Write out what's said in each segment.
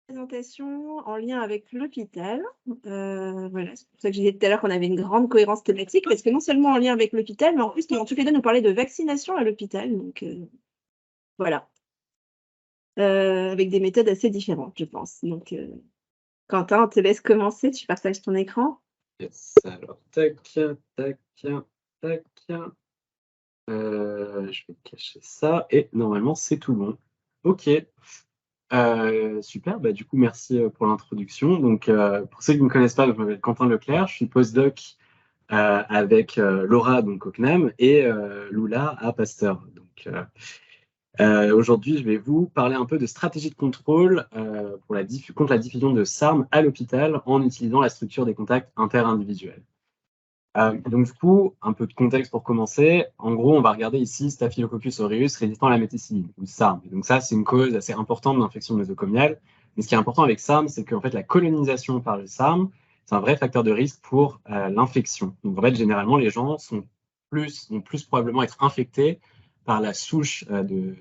Présentation en lien avec l'hôpital. Voilà, c'est pour ça que je disais tout à l'heure qu'on avait une grande cohérence thématique, parce que non seulement en lien avec l'hôpital, mais en plus, ils vont tous les 2 nous parler de vaccination à l'hôpital, donc voilà. Avec des méthodes assez différentes, je pense. Donc Quentin, on te laisse commencer, tu partages ton écran. Yes, alors tac, tac, tac. Je vais cacher ça et normalement c'est tout bon. OK, super, bah, du coup merci, pour l'introduction. Donc, pour ceux qui ne me connaissent pas, donc je m'appelle Quentin Leclerc, je suis postdoc, avec, Laura donc au CNAM et Lula à Pasteur. Donc, aujourd'hui, je vais vous parler un peu de stratégie de contrôle, pour contre la diffusion de SARM à l'hôpital en utilisant la structure des contacts interindividuels. Donc du coup, un peu de contexte pour commencer. En gros, on va regarder ici Staphylococcus aureus résistant à la méticilline, ou SARM. Et donc ça, c'est une cause assez importante d'infection nosocomiale. Mais ce qui est important avec SARM, c'est qu'en fait, la colonisation par le SARM, c'est un vrai facteur de risque pour l'infection. Donc en fait, généralement, les gens vont plus probablement être infectés par la souche de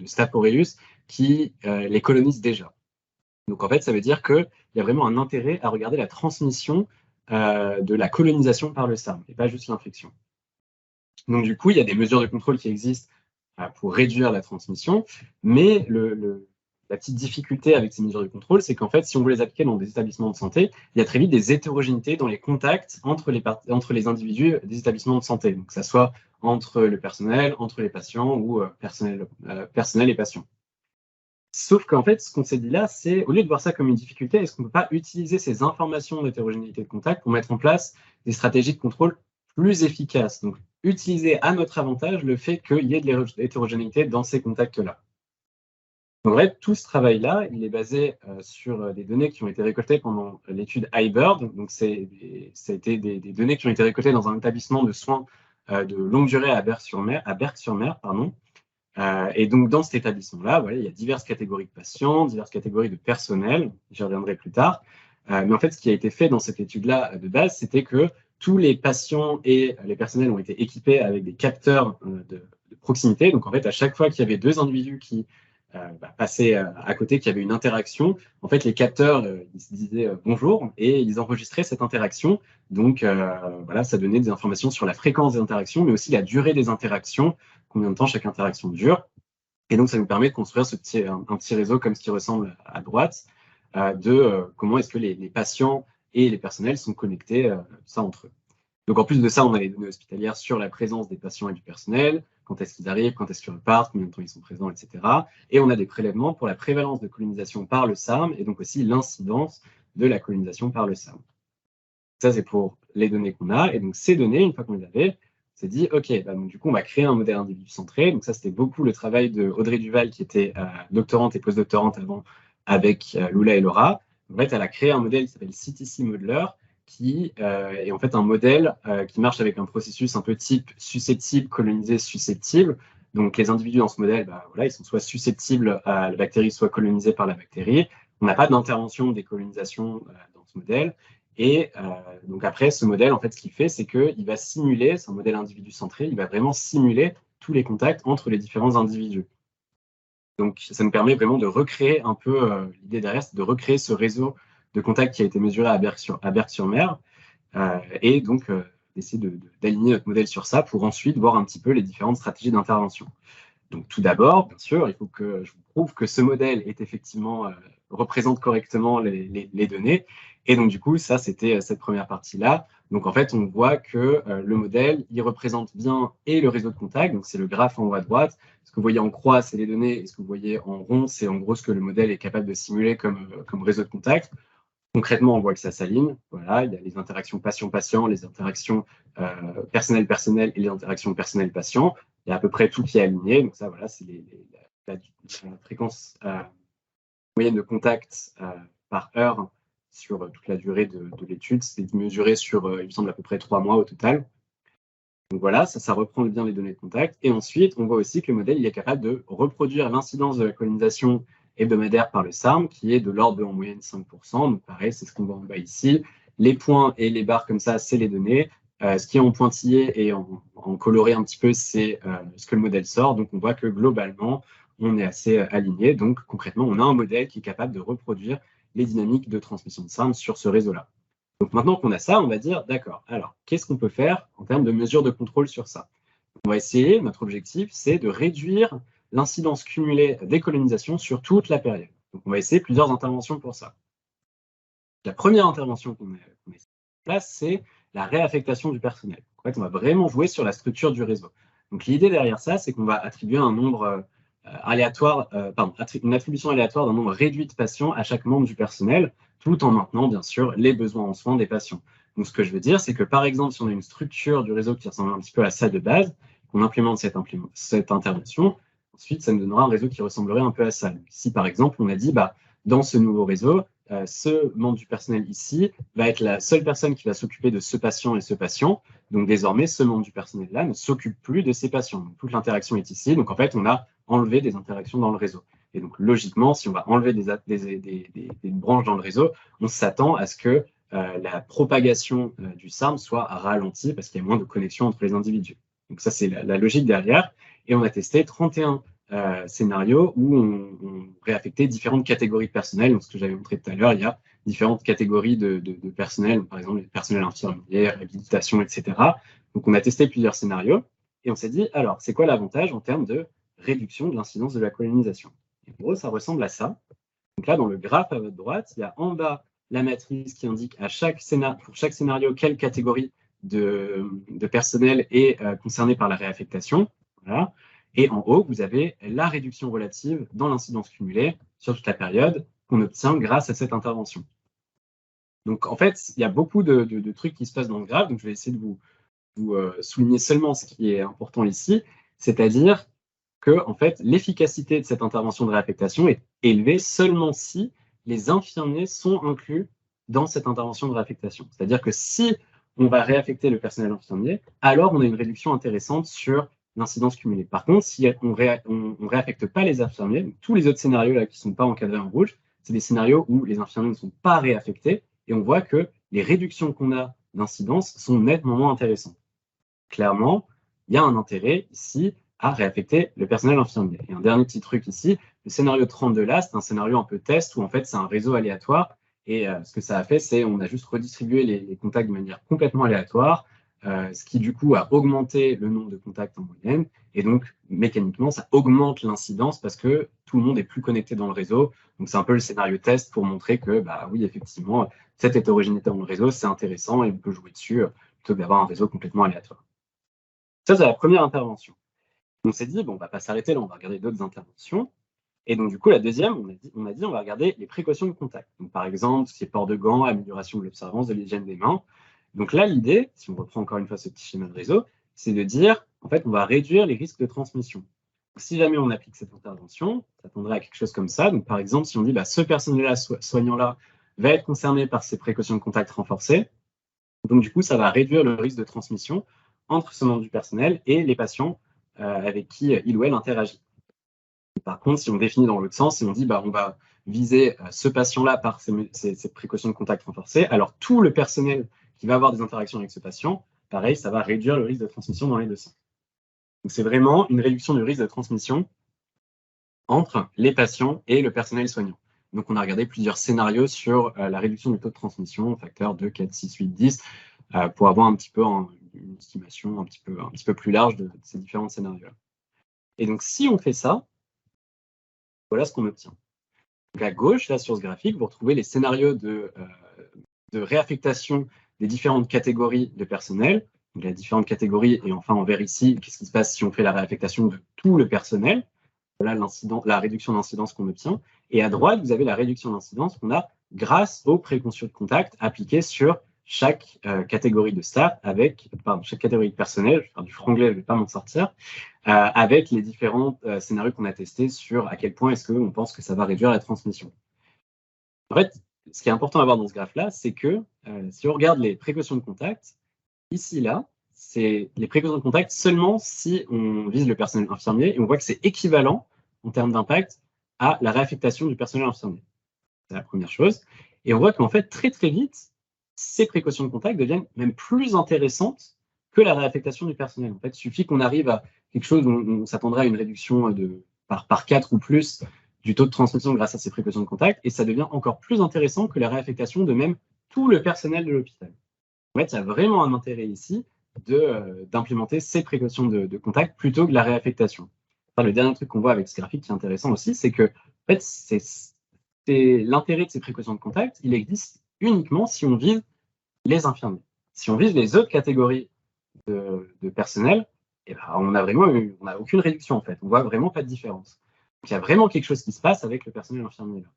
Staph aureus qui les colonise déjà. Donc en fait, ça veut dire qu'il y a vraiment un intérêt à regarder la transmission de la colonisation par le SARM, et pas juste l'infection. Donc du coup, il y a des mesures de contrôle qui existent pour réduire la transmission, mais la petite difficulté avec ces mesures de contrôle, c'est qu'en fait, si on veut les appliquer dans des établissements de santé, il y a très vite des hétérogénéités dans les contacts entre les individus des établissements de santé, donc que ça soit entre le personnel, entre les patients ou personnel et patients. Sauf qu'en fait, ce qu'on s'est dit là, c'est, au lieu de voir ça comme une difficulté, est-ce qu'on ne peut pas utiliser ces informations d'hétérogénéité de contact pour mettre en place des stratégies de contrôle plus efficaces? Donc, utiliser à notre avantage le fait qu'il y ait de l'hétérogénéité dans ces contacts-là. En vrai, tout ce travail-là, il est basé sur des données qui ont été récoltées pendant l'étude iBird. Donc, ça a été des données qui ont été récoltées dans un établissement de soins de longue durée à Berck-sur-Mer, pardon. Et donc, dans cet établissement-là, voilà, il y a diverses catégories de patients, diverses catégories de personnel, j'y reviendrai plus tard. Mais en fait, ce qui a été fait dans cette étude-là de base, c'était que tous les patients et les personnels ont été équipés avec des capteurs de proximité. Donc, en fait, à chaque fois qu'il y avait deux individus qui passaient à côté, qu'il y avait une interaction, en fait, les capteurs, ils se disaient bonjour et ils enregistraient cette interaction. Donc, voilà, ça donnait des informations sur la fréquence des interactions, mais aussi la durée des interactions, combien de temps chaque interaction dure. Et donc, ça nous permet de construire un petit réseau comme ce qui ressemble à droite, comment est-ce que les patients et les personnels sont connectés, ça entre eux. Donc, en plus de ça, on a les données hospitalières sur la présence des patients et du personnel, quand est-ce qu'ils arrivent, quand est-ce qu'ils repartent, combien de temps ils sont présents, etc. Et on a des prélèvements pour la prévalence de colonisation par le SARM et donc aussi l'incidence de la colonisation par le SARM. Ça, c'est pour les données qu'on a. Et donc, ces données, une fois qu'on les avait, on s'est dit, OK, bah, donc, du coup, on va créer un modèle individu centré. Donc, ça, c'était beaucoup le travail de Audrey Duval, qui était doctorante et postdoctorante avant, avec Lula et Laura. En fait, elle a créé un modèle qui s'appelle CTC Modeler, qui est en fait un modèle qui marche avec un processus un peu type susceptible, colonisé, susceptible. Donc, les individus dans ce modèle, bah, voilà, ils sont soit susceptibles à la bactérie, soit colonisés par la bactérie. On n'a pas d'intervention des colonisations dans ce modèle. Et donc après, ce modèle, en fait, ce qu'il fait, c'est qu'il va simuler, c'est un modèle individu centré, il va vraiment simuler tous les contacts entre les différents individus. Donc ça nous permet vraiment de recréer un peu, l'idée derrière, c'est de recréer ce réseau de contacts qui a été mesuré à Berck-sur-Mer, et donc d'essayer d'aligner notre modèle sur ça pour ensuite voir un petit peu les différentes stratégies d'intervention. Donc tout d'abord, bien sûr, il faut que je vous prouve que ce modèle est effectivement représente correctement les données. Et donc du coup, ça, c'était cette première partie-là. Donc en fait, on voit que le modèle, il représente bien et le réseau de contacts, donc c'est le graphe en haut à droite. Ce que vous voyez en croix, c'est les données, et ce que vous voyez en rond, c'est en gros ce que le modèle est capable de simuler comme réseau de contacts. Concrètement, on voit que ça s'aligne. Voilà, il y a les interactions patient-patient, les interactions personnel-personnel et les interactions personnel-patient. Il y a à peu près tout qui est aligné. Donc ça, voilà, c'est la fréquence moyenne de contact par heure sur toute la durée de l'étude. C'est mesuré sur, il me semble, à peu près 3 mois au total. Donc voilà, ça reprend bien les données de contact. Et ensuite, on voit aussi que le modèle il est capable de reproduire l'incidence de la colonisation hebdomadaire par le SARM, qui est de l'ordre de en moyenne 5%. Donc pareil, c'est ce qu'on voit en bas ici. Les points et les barres comme ça, c'est les données. Ce qui est en pointillé et en coloré un petit peu, c'est ce que le modèle sort. Donc on voit que globalement, on est assez aligné. Donc, concrètement, on a un modèle qui est capable de reproduire les dynamiques de transmission de SARM sur ce réseau-là. Donc, maintenant qu'on a ça, on va dire, d'accord, alors, qu'est-ce qu'on peut faire en termes de mesures de contrôle sur ça? On va essayer, notre objectif, c'est de réduire l'incidence cumulée des colonisations sur toute la période. Donc, on va essayer plusieurs interventions pour ça. La première intervention qu'on met en place, c'est la réaffectation du personnel. En fait, on va vraiment jouer sur la structure du réseau. Donc, l'idée derrière ça, c'est qu'on va attribuer un nombre aléatoire, une attribution aléatoire d'un nombre réduit de patients à chaque membre du personnel, tout en maintenant, bien sûr, les besoins en soins des patients. Donc, ce que je veux dire, c'est que, par exemple, si on a une structure du réseau qui ressemble un petit peu à ça de base, qu'on implémente cette intervention, ensuite, ça nous donnera un réseau qui ressemblerait un peu à ça. Donc, si, par exemple, on a dit, dans ce nouveau réseau, ce membre du personnel ici va être la seule personne qui va s'occuper de ce patient et ce patient. Donc, désormais, ce membre du personnel-là ne s'occupe plus de ces patients. Donc, toute l'interaction est ici. Donc, en fait, on a enlevé des interactions dans le réseau. Et donc, logiquement, si on va enlever des branches dans le réseau, on s'attend à ce que la propagation du SARM soit ralentie parce qu'il y a moins de connexions entre les individus. Donc, ça, c'est la logique derrière. Et on a testé 31 scénarios où on réaffectait différentes catégories de personnel. Donc, ce que j'avais montré tout à l'heure, il y a différentes catégories de personnel, par exemple, le personnel infirmier, réhabilitation, etc. Donc, on a testé plusieurs scénarios et on s'est dit, alors, c'est quoi l'avantage en termes de réduction de l'incidence de la colonisation? Et en gros, ça ressemble à ça. Donc là, dans le graphe à votre droite, il y a en bas la matrice qui indique pour chaque scénario quelle catégorie de personnel est concernée par la réaffectation. Voilà. Et en haut, vous avez la réduction relative dans l'incidence cumulée sur toute la période qu'on obtient grâce à cette intervention. Donc, en fait, il y a beaucoup de trucs qui se passent dans le graphe. Donc, je vais essayer de vous souligner seulement ce qui est important ici, c'est-à-dire que, en fait, l'efficacité de cette intervention de réaffectation est élevée seulement si les infirmiers sont inclus dans cette intervention de réaffectation. C'est-à-dire que si on va réaffecter le personnel infirmier, alors on a une réduction intéressante sur l'incidence cumulée. Par contre, si on réaffecte pas les infirmiers, donc tous les autres scénarios là qui ne sont pas encadrés en rouge, c'est des scénarios où les infirmiers ne sont pas réaffectés et on voit que les réductions qu'on a d'incidence sont nettement moins intéressantes. Clairement, il y a un intérêt ici à réaffecter le personnel infirmier. Et un dernier petit truc ici, le scénario 32 là, c'est un scénario un peu test où en fait c'est un réseau aléatoire et ce que ça a fait, c'est on a juste redistribué les contacts de manière complètement aléatoire, ce qui du coup a augmenté le nombre de contacts en moyenne et donc mécaniquement ça augmente l'incidence parce que tout le monde est plus connecté dans le réseau. Donc c'est un peu le scénario test pour montrer que oui effectivement cette hétérogénéité dans le réseau c'est intéressant et on peut jouer dessus plutôt que d'avoir un réseau complètement aléatoire. Ça, c'est la première intervention. On s'est dit, bon, on ne va pas s'arrêter là, on va regarder d'autres interventions. Et donc, du coup, la deuxième, on a dit, on va regarder les précautions de contact. Donc, par exemple, ce qui est port de gants, amélioration de l'observance, de l'hygiène des mains. Donc là, l'idée, si on reprend encore une fois ce petit schéma de réseau, c'est de dire, en fait, on va réduire les risques de transmission. Donc, si jamais on applique cette intervention, ça tendrait à quelque chose comme ça. Donc, par exemple, si on dit, ce personnel-là, soignant-là, va être concerné par ces précautions de contact renforcées, donc, du coup, ça va réduire le risque de transmission entre ce membre du personnel et les patients avec qui il ou elle interagit. Par contre, si on définit dans l'autre sens, si on dit on va viser ce patient-là par ces précautions de contact renforcées, alors tout le personnel qui va avoir des interactions avec ce patient, pareil, ça va réduire le risque de transmission dans les deux sens. Donc, c'est vraiment une réduction du risque de transmission entre les patients et le personnel soignant. Donc, on a regardé plusieurs scénarios sur la réduction du taux de transmission, facteur 2, 4, 6, 8, 10, pour avoir un petit peu une estimation un petit peu plus large de ces différents scénarios. Et donc, si on fait ça, voilà ce qu'on obtient. Donc, à gauche, là, sur ce graphique, vous retrouvez les scénarios de réaffectation des différentes catégories de personnel. Donc, les différentes catégories, et enfin, on verra ici, qu'est-ce qui se passe si on fait la réaffectation de tout le personnel. Voilà la réduction d'incidence qu'on obtient. Et à droite, vous avez la réduction d'incidence qu'on a grâce aux précautions de contact appliquées sur chaque catégorie de staff, chaque catégorie de personnel, je vais faire du franglais, je ne vais pas m'en sortir, avec les différents scénarios qu'on a testés sur à quel point est-ce qu'on pense que ça va réduire la transmission. En fait, ce qui est important à voir dans ce graphe-là, c'est que si on regarde les précautions de contact, ici, là, c'est les précautions de contact seulement si on vise le personnel infirmier et on voit que c'est équivalent en termes d'impact à la réaffectation du personnel infirmier. C'est la première chose. Et on voit qu'en fait, très très vite, ces précautions de contact deviennent même plus intéressantes que la réaffectation du personnel. En fait, il suffit qu'on arrive à quelque chose où on s'attendrait à une réduction de par 4 ou plus du taux de transmission grâce à ces précautions de contact, et ça devient encore plus intéressant que la réaffectation de même tout le personnel de l'hôpital. En fait, il y a vraiment un intérêt ici d'implémenter ces précautions de contact plutôt que la réaffectation. Enfin, le dernier truc qu'on voit avec ce graphique qui est intéressant aussi, c'est que en fait, l'intérêt de ces précautions de contact, il existe uniquement si on vise les infirmiers. Si on vise les autres catégories de personnel, eh ben, on n'a aucune réduction en fait. On voit vraiment pas de différence. Donc, il y a vraiment quelque chose qui se passe avec le personnel infirmier là.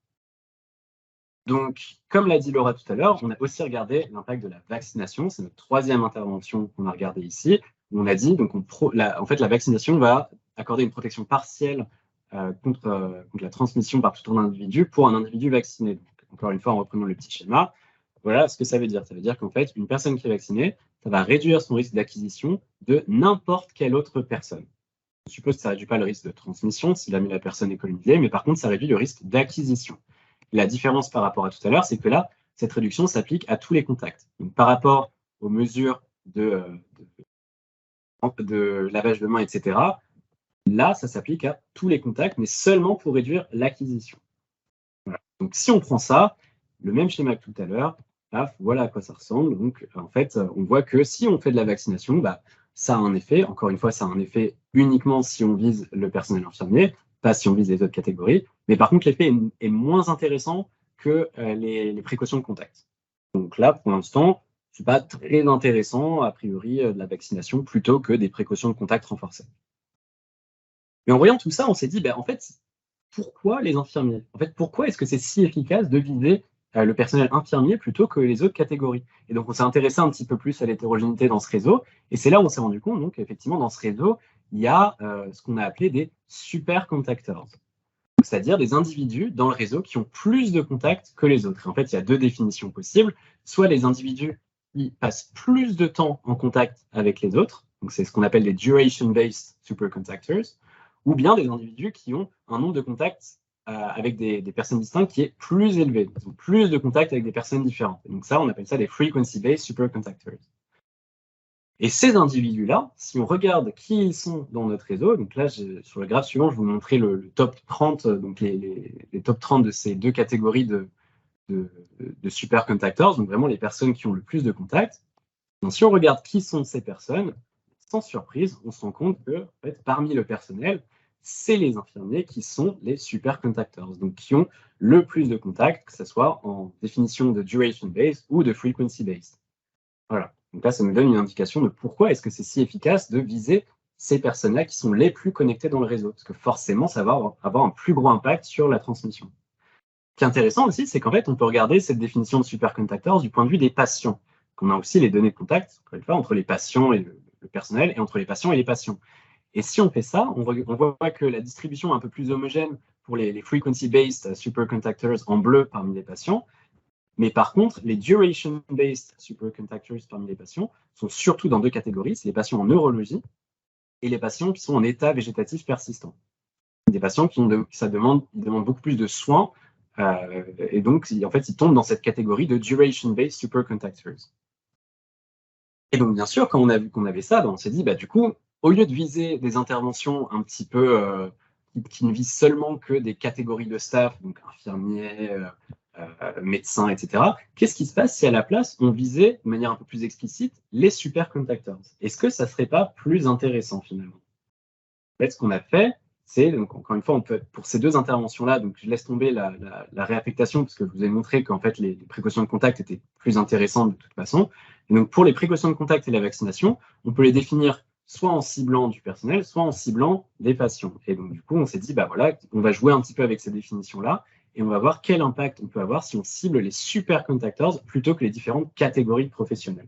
Donc, comme l'a dit Laura tout à l'heure, on a aussi regardé l'impact de la vaccination. C'est notre troisième intervention qu'on a regardée ici. On a dit, donc, en fait, la vaccination va accorder une protection partielle contre la transmission par tout un individu pour un individu vacciné. Donc, encore une fois, en reprenant le petit schéma, voilà ce que ça veut dire. Ça veut dire qu'en fait, une personne qui est vaccinée, ça va réduire son risque d'acquisition de n'importe quelle autre personne. On suppose que ça ne réduit pas le risque de transmission si jamais la personne est colonisée, mais par contre, ça réduit le risque d'acquisition. La différence par rapport à tout à l'heure, c'est que là, cette réduction s'applique à tous les contacts. Donc, par rapport aux mesures de lavage de mains, etc., là, ça s'applique à tous les contacts, mais seulement pour réduire l'acquisition. Voilà. Donc, si on prend ça, le même schéma que tout à l'heure, voilà à quoi ça ressemble. Donc, en fait, on voit que si on fait de la vaccination, bah, ça a un effet. Encore une fois, ça a un effet uniquement si on vise le personnel infirmier, pas si on vise les autres catégories. Mais par contre, l'effet est moins intéressant que les précautions de contact. Donc là, pour l'instant, c'est pas très intéressant, a priori, de la vaccination plutôt que des précautions de contact renforcées. Mais en voyant tout ça, on s'est dit, ben, en fait, pourquoi les infirmiers? En fait, pourquoi est-ce que c'est si efficace de viser le personnel infirmier plutôt que les autres catégories? Et donc, on s'est intéressé un petit peu plus à l'hétérogénéité dans ce réseau. Et c'est là où on s'est rendu compte, donc, effectivement, dans ce réseau, il y a ce qu'on a appelé des supercontactors. C'est-à-dire des individus dans le réseau qui ont plus de contacts que les autres. Et en fait, il y a deux définitions possibles. Soit les individus qui passent plus de temps en contact avec les autres, donc c'est ce qu'on appelle les duration-based supercontactors, ou bien des individus qui ont un nombre de contacts avec des personnes distinctes qui est plus élevé. Ils ont plus de contacts avec des personnes différentes. Et donc ça, on appelle ça des frequency-based supercontactors. Et ces individus-là, si on regarde qui ils sont dans notre réseau, donc là, sur le graphe suivant, je vais vous montrer le top 30, donc les top 30 de ces deux catégories de supercontactors, donc vraiment les personnes qui ont le plus de contacts. Donc, si on regarde qui sont ces personnes, sans surprise, on se rend compte que, en fait, parmi le personnel, c'est les infirmiers qui sont les supercontactors, donc qui ont le plus de contacts, que ce soit en définition de duration-based ou de frequency-based. Voilà. Donc là, ça nous donne une indication de pourquoi est-ce que c'est si efficace de viser ces personnes-là qui sont les plus connectées dans le réseau, parce que forcément, ça va avoir un plus gros impact sur la transmission. Ce qui est intéressant aussi, c'est qu'en fait, on peut regarder cette définition de supercontactors du point de vue des patients. On a aussi les données de contact, encore une fois, entre les patients et le personnel, et entre les patients et les patients. Et si on fait ça, on voit que la distribution est un peu plus homogène pour les frequency-based supercontactors en bleu parmi les patients. Mais par contre, les duration-based supercontactors parmi les patients sont surtout dans deux catégories. C'est les patients en neurologie et les patients qui sont en état végétatif persistant. Des patients qui demandent beaucoup plus de soins et donc, en fait, ils tombent dans cette catégorie de duration-based supercontactors. Et donc, bien sûr, quand on a vu qu'on avait ça, on s'est dit, bah, du coup, au lieu de viser des interventions un petit peu qui ne visent seulement que des catégories de staff, donc infirmiers, médecins, etc., qu'est-ce qui se passe si à la place, on visait de manière un peu plus explicite les supercontactors? Est-ce que ça ne serait pas plus intéressant finalement? En fait, ce qu'on a fait, c'est, donc encore une fois, pour ces deux interventions-là, donc je laisse tomber la réaffectation, parce que je vous ai montré qu'en fait, les précautions de contact étaient plus intéressantes de toute façon. Et donc, pour les précautions de contact et la vaccination, on peut les définir soit en ciblant du personnel, soit en ciblant des patients. Et donc, du coup, on s'est dit, bah voilà, on va jouer un petit peu avec ces définitions-là, et on va voir quel impact on peut avoir si on cible les supercontactors plutôt que les différentes catégories professionnelles.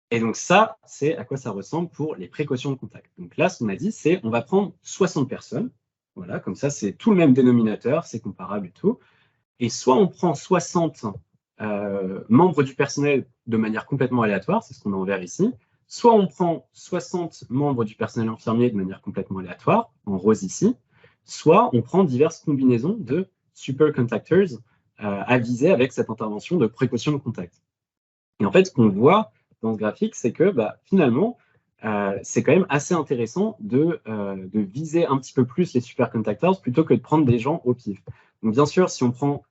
Et donc ça, c'est à quoi ça ressemble pour les précautions de contact. Donc là, ce qu'on a dit, c'est on va prendre 60 personnes. Voilà, comme ça, c'est tout le même dénominateur, c'est comparable et tout. Et soit on prend 60 membres du personnel de manière complètement aléatoire, c'est ce qu'on a en vert ici, soit on prend 60 membres du personnel infirmier de manière complètement aléatoire, en rose ici, soit on prend diverses combinaisons de supercontactors à viser avec cette intervention de précaution de contact. Et en fait, ce qu'on voit dans ce graphique, c'est que finalement, c'est quand même assez intéressant de viser un petit peu plus les superconductors plutôt que de prendre des gens au pif. Donc bien sûr, si on prend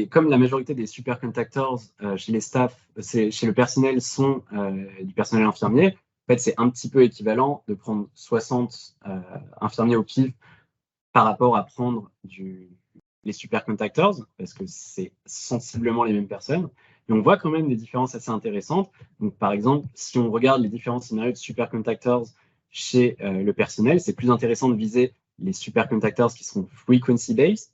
comme la majorité des superconductors chez les staffs, chez le personnel sont du personnel infirmier, en fait c'est un petit peu équivalent de prendre 60 infirmiers au pif par rapport à prendre les superconductors, parce que c'est sensiblement les mêmes personnes. Mais on voit quand même des différences assez intéressantes. Donc, par exemple, si on regarde les différents scénarios de superconductors chez le personnel, c'est plus intéressant de viser les superconductors qui seront frequency-based,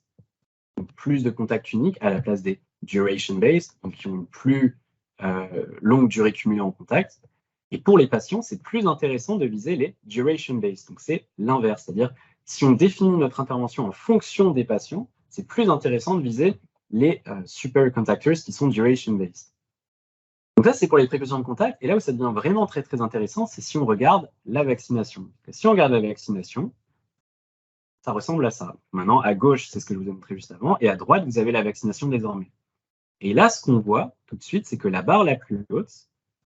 donc plus de contacts uniques, à la place des duration-based, donc qui ont une plus longue durée cumulée en contact. Et pour les patients, c'est plus intéressant de viser les duration-based. Donc, c'est l'inverse, c'est-à-dire si on définit notre intervention en fonction des patients, c'est plus intéressant de viser les superconductors qui sont duration-based. Donc là, c'est pour les précautions de contact. Et là où ça devient vraiment très, très intéressant, c'est si on regarde la vaccination. Si on regarde la vaccination, ça ressemble à ça. Maintenant, à gauche, c'est ce que je vous ai montré juste avant, et à droite, vous avez la vaccination désormais. Et là, ce qu'on voit tout de suite, c'est que la barre la plus haute,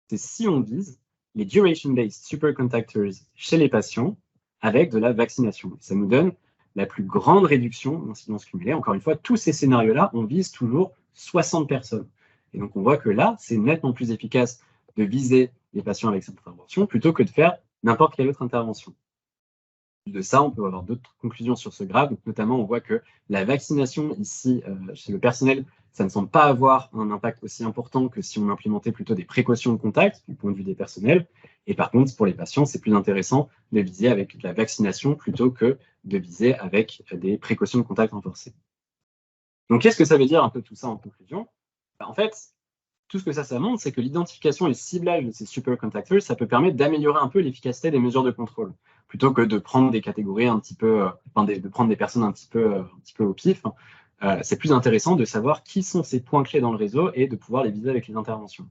c'est si on vise les duration-based superconductors chez les patients avec de la vaccination. Ça nous donne la plus grande réduction d'incidence cumulée. Encore une fois, tous ces scénarios-là, on vise toujours 60 personnes. Et donc, on voit que là, c'est nettement plus efficace de viser les patients avec cette intervention plutôt que de faire n'importe quelle autre intervention. De ça, on peut avoir d'autres conclusions sur ce graphe. Donc, notamment, on voit que la vaccination ici, chez le personnel, ça ne semble pas avoir un impact aussi important que si on implémentait plutôt des précautions de contact du point de vue des personnels. Et par contre, pour les patients, c'est plus intéressant de viser avec la vaccination plutôt que de viser avec des précautions de contact renforcées. Donc, qu'est-ce que ça veut dire un peu tout ça en conclusion? En fait, tout ce que ça montre, c'est que l'identification et le ciblage de ces superconductors, ça peut permettre d'améliorer un peu l'efficacité des mesures de contrôle, plutôt que de prendre des catégories un petit peu, de prendre des personnes un petit peu au pif. C'est plus intéressant de savoir qui sont ces points clés dans le réseau et de pouvoir les viser avec les interventions.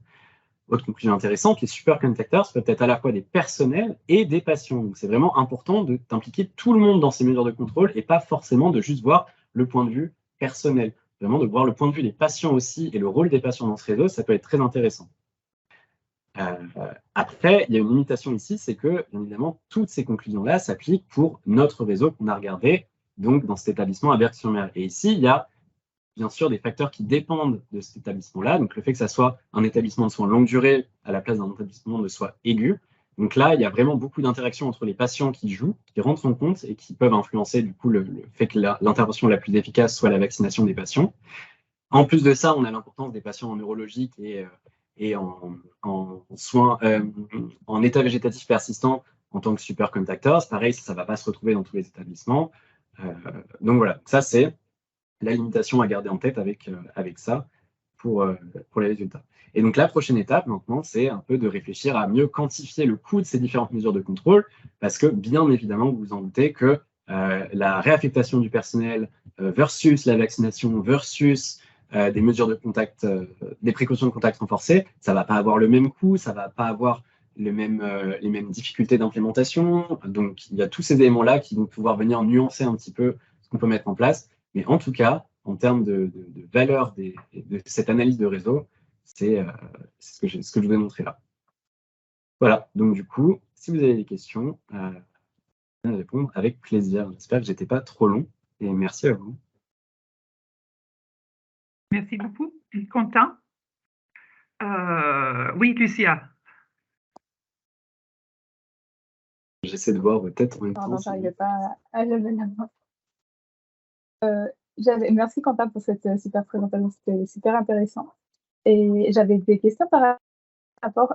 Autre conclusion intéressante, les superconductors peuvent être à la fois des personnels et des patients. Donc c'est vraiment important d'impliquer tout le monde dans ces mesures de contrôle et pas forcément de juste voir le point de vue personnel. Vraiment de voir le point de vue des patients aussi et le rôle des patients dans ce réseau, ça peut être très intéressant. Après, il y a une limitation ici, c'est que, bien évidemment, toutes ces conclusions-là s'appliquent pour notre réseau qu'on a regardé, donc dans cet établissement à Berck-sur-Mer. Et ici, il y a bien sûr des facteurs qui dépendent de cet établissement-là, donc le fait que ça soit un établissement de soins longue durée à la place d'un établissement de soins aigus. Donc là, il y a vraiment beaucoup d'interactions entre les patients qui jouent, qui rentrent en compte et qui peuvent influencer du coup le fait que l'intervention la plus efficace soit la vaccination des patients. En plus de ça, on a l'importance des patients en neurologique et en soins, en état végétatif persistant en tant que superconductors. Pareil, ça ne va pas se retrouver dans tous les établissements. Donc voilà, ça c'est la limitation à garder en tête avec ça pour les résultats. Et donc la prochaine étape maintenant, c'est un peu de réfléchir à mieux quantifier le coût de ces différentes mesures de contrôle, parce que bien évidemment, vous vous en doutez que la réaffectation du personnel versus la vaccination versus des mesures de contact, des précautions de contact renforcées, ça ne va pas avoir le même coût, ça ne va pas avoir les mêmes difficultés d'implémentation. Donc il y a tous ces éléments-là qui vont pouvoir venir nuancer un petit peu ce qu'on peut mettre en place. Mais en tout cas, en termes de valeur de cette analyse de réseau, c'est ce que je vous ai montré là. Voilà, donc du coup, si vous avez des questions, je vais répondre avec plaisir. J'espère que je n'étais pas trop long et merci à vous. Merci beaucoup, Quentin. Oui, Lucia. J'essaie de voir peut-être en même temps. Pardon, j'arrivais pas à lever la main. Merci Quentin pour cette super présentation, c'était super intéressant. Et j'avais des questions par rapport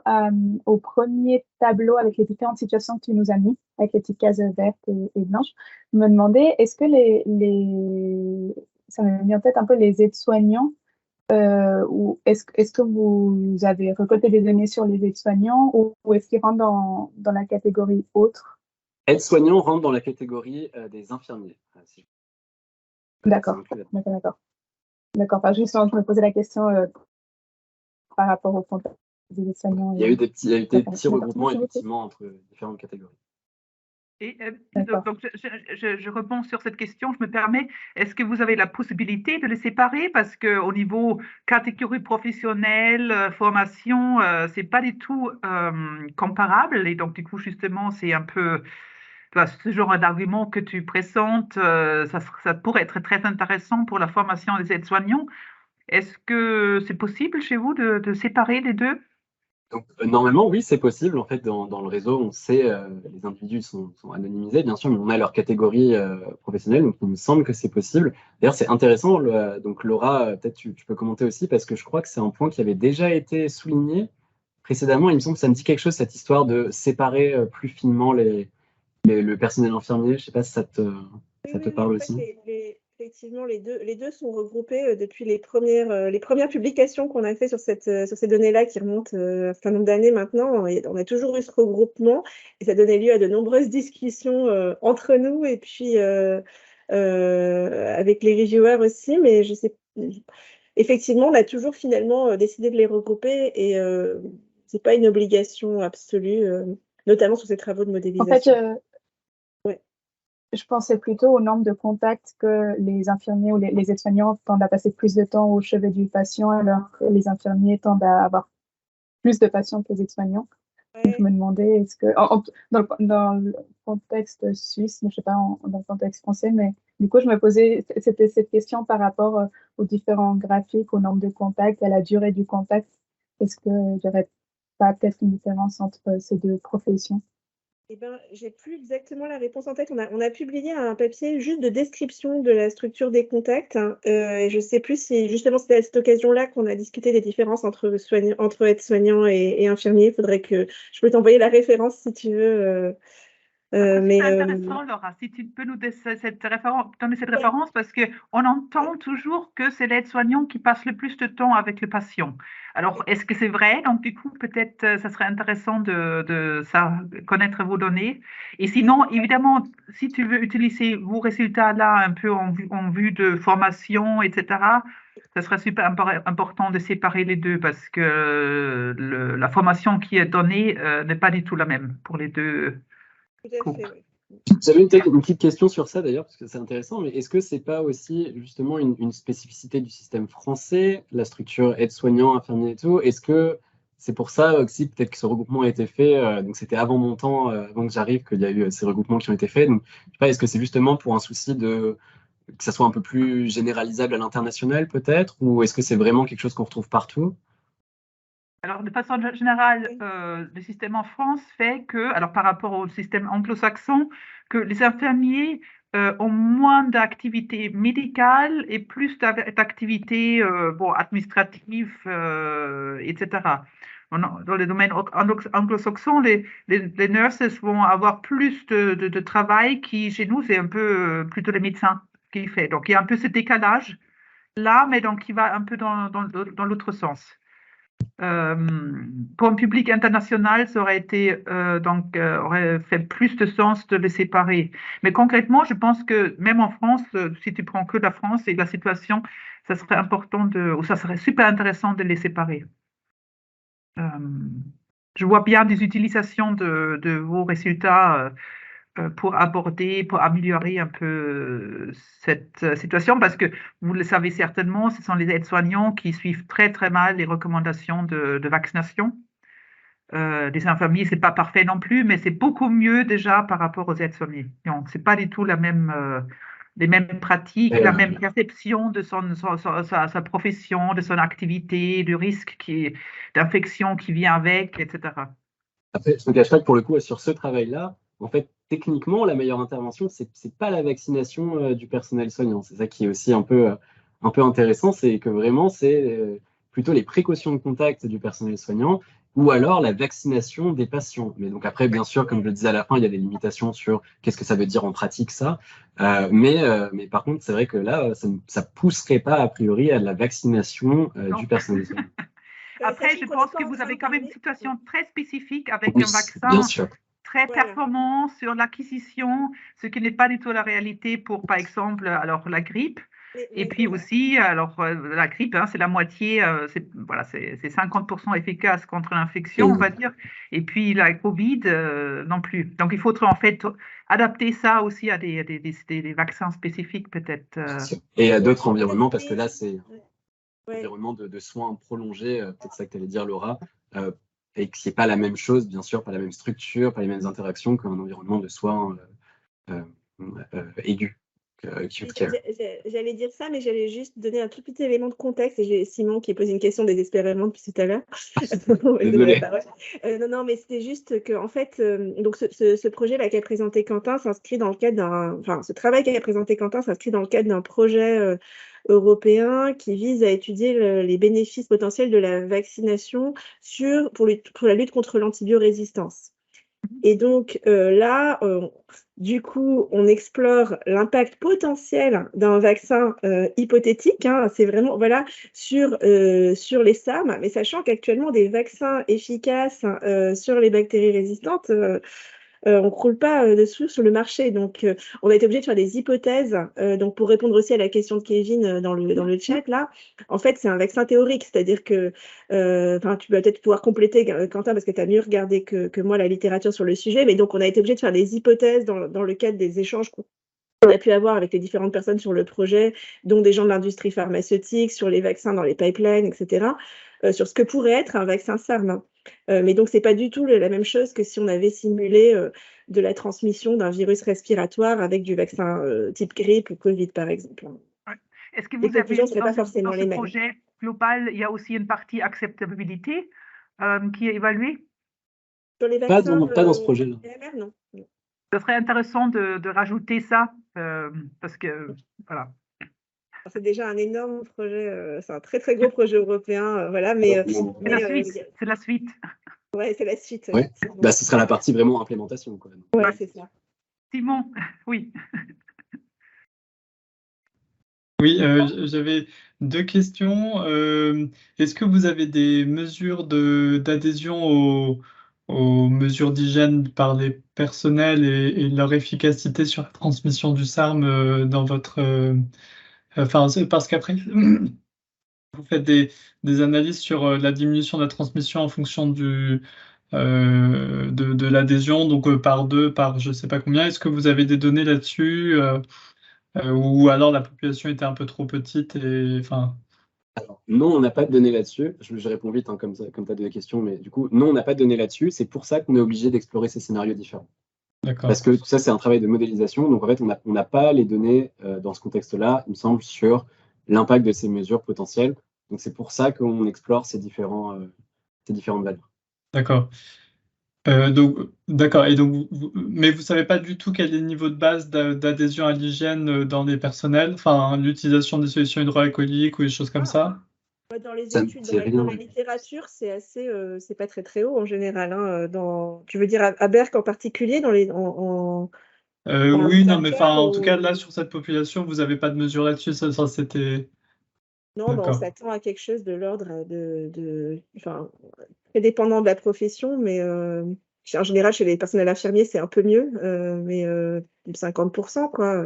au premier tableau avec les différentes situations que tu nous as mis, avec les petites cases vertes et blanches. Je me demandais, est-ce que ça m'a mis en tête un peu les aides-soignants, ou est-ce que vous avez récolté des données sur les aides-soignants ou est-ce qu'ils rentrent dans la catégorie autre? Aides-soignants rentrent dans la catégorie des infirmiers. D'accord. Enfin, juste, je me posais la question par rapport au contact des aides-soignants. Il y a eu des petits regroupements effectivement entre différentes catégories. Et D'accord. donc, je rebondis sur cette question, je me permets, est-ce que vous avez la possibilité de les séparer? Parce qu'au niveau catégorie professionnelle, formation, c'est pas du tout comparable. Et donc, du coup, justement, c'est un peu ce genre d'argument que tu présentes, ça pourrait être très intéressant pour la formation des aides-soignants. Est-ce que c'est possible chez vous de séparer les deux? Donc, normalement, oui, c'est possible. En fait, dans le réseau, on sait, les individus sont anonymisés, bien sûr, mais on a leur catégorie professionnelle, donc il me semble que c'est possible. D'ailleurs, c'est intéressant. Donc, Laura, peut-être tu peux commenter aussi, parce que je crois que c'est un point qui avait déjà été souligné précédemment. Il me semble que ça me dit quelque chose, cette histoire de séparer plus finement le personnel infirmier. Je sais pas si Oui, ça te oui, oui. parle En fait, aussi. effectivement, les deux sont regroupés depuis les premières publications qu'on a fait sur sur ces données-là qui remontent à un certain nombre d'années maintenant. Et on a toujours eu ce regroupement et ça donnait lieu à de nombreuses discussions entre nous et puis avec les reviewers aussi. Mais je sais, effectivement, on a toujours finalement décidé de les regrouper et c'est pas une obligation absolue, notamment sur ces travaux de En fait, modélisation. Ouais. je pensais plutôt au nombre de contacts que les infirmiers ou les aides-soignants tendent à passer plus de temps au chevet du patient, alors que les infirmiers tendent à avoir plus de patients que les aides-soignants. Donc, je Ouais. me demandais, dans le contexte suisse, mais je sais pas dans le contexte français, mais du coup, je me posais cette question par rapport aux différents graphiques, au nombre de contacts, à la durée du contact. Est-ce que il n'y aurait pas peut-être une différence entre ces deux professions? Eh ben, j'ai plus exactement la réponse en tête. On a publié un papier juste de description de la structure des contacts, hein, et je sais plus si justement c'était à cette occasion-là qu'on a discuté des différences entre aides-soignants et infirmiers. Il faudrait que je peux t'envoyer la référence si tu veux. C'est Mais intéressant, Laura, si tu peux nous donner donner cette référence, parce qu'on entend toujours que c'est l'aide-soignant qui passe le plus de temps avec le patient. Alors, est-ce que c'est vrai? Donc, du coup, peut-être ça serait intéressant de connaître vos données. Et sinon, évidemment, si tu veux utiliser vos résultats-là un peu en vue de formation, etc., ça serait super important de séparer les deux parce que la formation qui est donnée n'est pas du tout la même pour les deux tout à groupes. fait, oui. J'avais une petite question sur ça d'ailleurs, parce que c'est intéressant, mais est-ce que c'est pas aussi justement une spécificité du système français, la structure aide-soignant, infirmier et tout? Est-ce que c'est pour ça aussi peut-être que ce regroupement a été fait, donc c'était avant mon temps, avant que j'arrive, qu'il y a eu ces regroupements qui ont été faits. Donc, je sais pas, est-ce que c'est justement pour un souci que ça soit un peu plus généralisable à l'international peut-être, ou est-ce que c'est vraiment quelque chose qu'on retrouve partout? Alors, de façon générale, Oui. le système en France fait que, alors par rapport au système anglo-saxon, que les infirmiers ont moins d'activités médicales et plus d'activités administratives, etc. Dans le domaine anglo-saxon, les nurses vont avoir plus de travail qui, chez nous, c'est un peu plutôt les médecins qui fait. Donc, il y a un peu ce décalage là, mais donc qui va un peu dans l'autre sens. Euh, pour un public international, ça aurait été aurait fait plus de sens de les séparer. Mais concrètement, je pense que même en France, si tu prends que la France et la situation, ça serait important ou ça serait super intéressant de les séparer. Euh, je vois bien des utilisations de vos résultats pour améliorer un peu cette situation, parce que vous le savez certainement, ce sont les aides-soignants qui suivent très très mal les recommandations de vaccination. Les infirmiers, c'est pas parfait non plus, mais c'est beaucoup mieux déjà par rapport aux aides-soignants. Donc, c'est pas du tout les mêmes pratiques, la même perception de sa profession, de son activité, du risque d'infection qui vient avec, etc. Après, je ne me cache pas que pour le coup, sur ce travail-là, en fait, techniquement, la meilleure intervention, c'est pas la vaccination du personnel soignant. C'est ça qui est aussi un peu intéressant, c'est que vraiment, c'est plutôt les précautions de contact du personnel soignant ou alors la vaccination des patients. Mais donc après, bien sûr, comme je le disais à la fin, il y a des limitations sur qu'est-ce que ça veut dire en pratique, ça. Mais par contre, c'est vrai que là, ça pousserait pas, a priori, à la vaccination du Non. personnel soignant. Après, Sachant je qu'on n'est pense pas que en vous train avez de quand même une parler. situation très spécifique avec Oui, un bien vaccin sûr. très Voilà. performant sur l'acquisition, ce qui n'est pas du tout la réalité pour, par exemple, alors la grippe. Et puis aussi, alors la grippe, hein, c'est la moitié, voilà, c'est 50% efficace contre l'infection, on va dire. Et puis la Covid, non plus. Donc il faut en fait adapter ça aussi à des vaccins spécifiques peut-être. Et à d'autres environnements, parce que là, c'est un environnement de soins prolongés, peut-être ça que tu allais dire, Laura, et que c'est pas la même chose, bien sûr, pas la même structure, pas les mêmes interactions qu'un environnement de soins aigus. J'allais dire ça, mais j'allais juste donner un tout petit élément de contexte. Et j'ai Simon qui pose une question désespérément depuis tout à l'heure. Désolé. Non, mais c'était juste que, en fait, donc ce projet-là qu'a présenté Quentin s'inscrit dans le cadre ce travail qu'a présenté Quentin s'inscrit dans le cadre d'un projet européen qui vise à étudier les bénéfices potentiels de la vaccination pour la lutte contre l'antibiorésistance. Et donc là, du coup, on explore l'impact potentiel d'un vaccin hypothétique, hein, c'est vraiment sur les SARM, mais sachant qu'actuellement des vaccins efficaces sur les bactéries résistantes, on ne croule pas dessous sur le marché. Donc, on a été obligé de faire des hypothèses. Donc, pour répondre aussi à la question de Kevin dans le chat, là, en fait, c'est un vaccin théorique. C'est-à-dire que, tu vas peut-être pouvoir compléter, Quentin, parce que tu as mieux regardé que moi la littérature sur le sujet. Mais donc, on a été obligé de faire des hypothèses dans le cadre des échanges qu'on a pu avoir avec les différentes personnes sur le projet, dont des gens de l'industrie pharmaceutique, sur les vaccins dans les pipelines, etc., sur ce que pourrait être un vaccin SARM. Mais donc, ce n'est pas du tout la même chose que si on avait simulé de la transmission d'un virus respiratoire avec du vaccin type grippe ou Covid, par exemple. Ouais. Est-ce que Les vous avez, conclusions ne seraient pas forcément dans les ce mêmes. projet global, il y a aussi une partie acceptabilité qui est évaluée? Sur les vaccins, pas dans ce projet-là. AMR, non. Ça serait intéressant de rajouter ça, parce que, voilà. C'est déjà un énorme projet, c'est un très très gros projet européen, voilà, mais C'est la suite. Ouais, c'est la suite. Ouais. Bah, ce sera la partie vraiment implémentation, quoi. Ouais, c'est ça. Simon, oui. Oui, j'avais deux questions. Est-ce que vous avez des mesures d'adhésion aux mesures d'hygiène par les personnels et leur efficacité sur la transmission du SARM dans votre... parce qu'après, vous faites des analyses sur la diminution de la transmission en fonction de l'adhésion, donc par 2, par je ne sais pas combien. Est-ce que vous avez des données là-dessus ou alors la population était un peu trop petite et enfin. Alors, non, on n'a pas de données là-dessus. Je réponds vite, hein, comme tu as des questions, mais du coup, non, on n'a pas de données là-dessus. C'est pour ça qu'on est obligé d'explorer ces scénarios différents. Parce que tout ça, c'est un travail de modélisation. Donc, en fait, on n'a pas les données dans ce contexte-là, il me semble, sur l'impact de ces mesures potentielles. Donc, c'est pour ça qu'on explore ces différentes valeurs. D'accord. D'accord. Et donc, mais vous savez pas du tout quel est le niveau de base d'adhésion à l'hygiène dans les personnels, enfin l'utilisation des solutions hydroalcooliques ou des choses comme ça? Dans les études, dans la littérature, c'est assez, c'est pas très très haut en général. Hein, tu veux dire à Berck en particulier, dans les, oui, non, mais enfin, en tout cas, là, sur cette population, vous n'avez pas de mesure là-dessus, ça c'était. Non, on s'attend à quelque chose de l'ordre enfin, très dépendant de la profession, mais en général, chez les personnels infirmiers, c'est un peu mieux, mais 50%, quoi.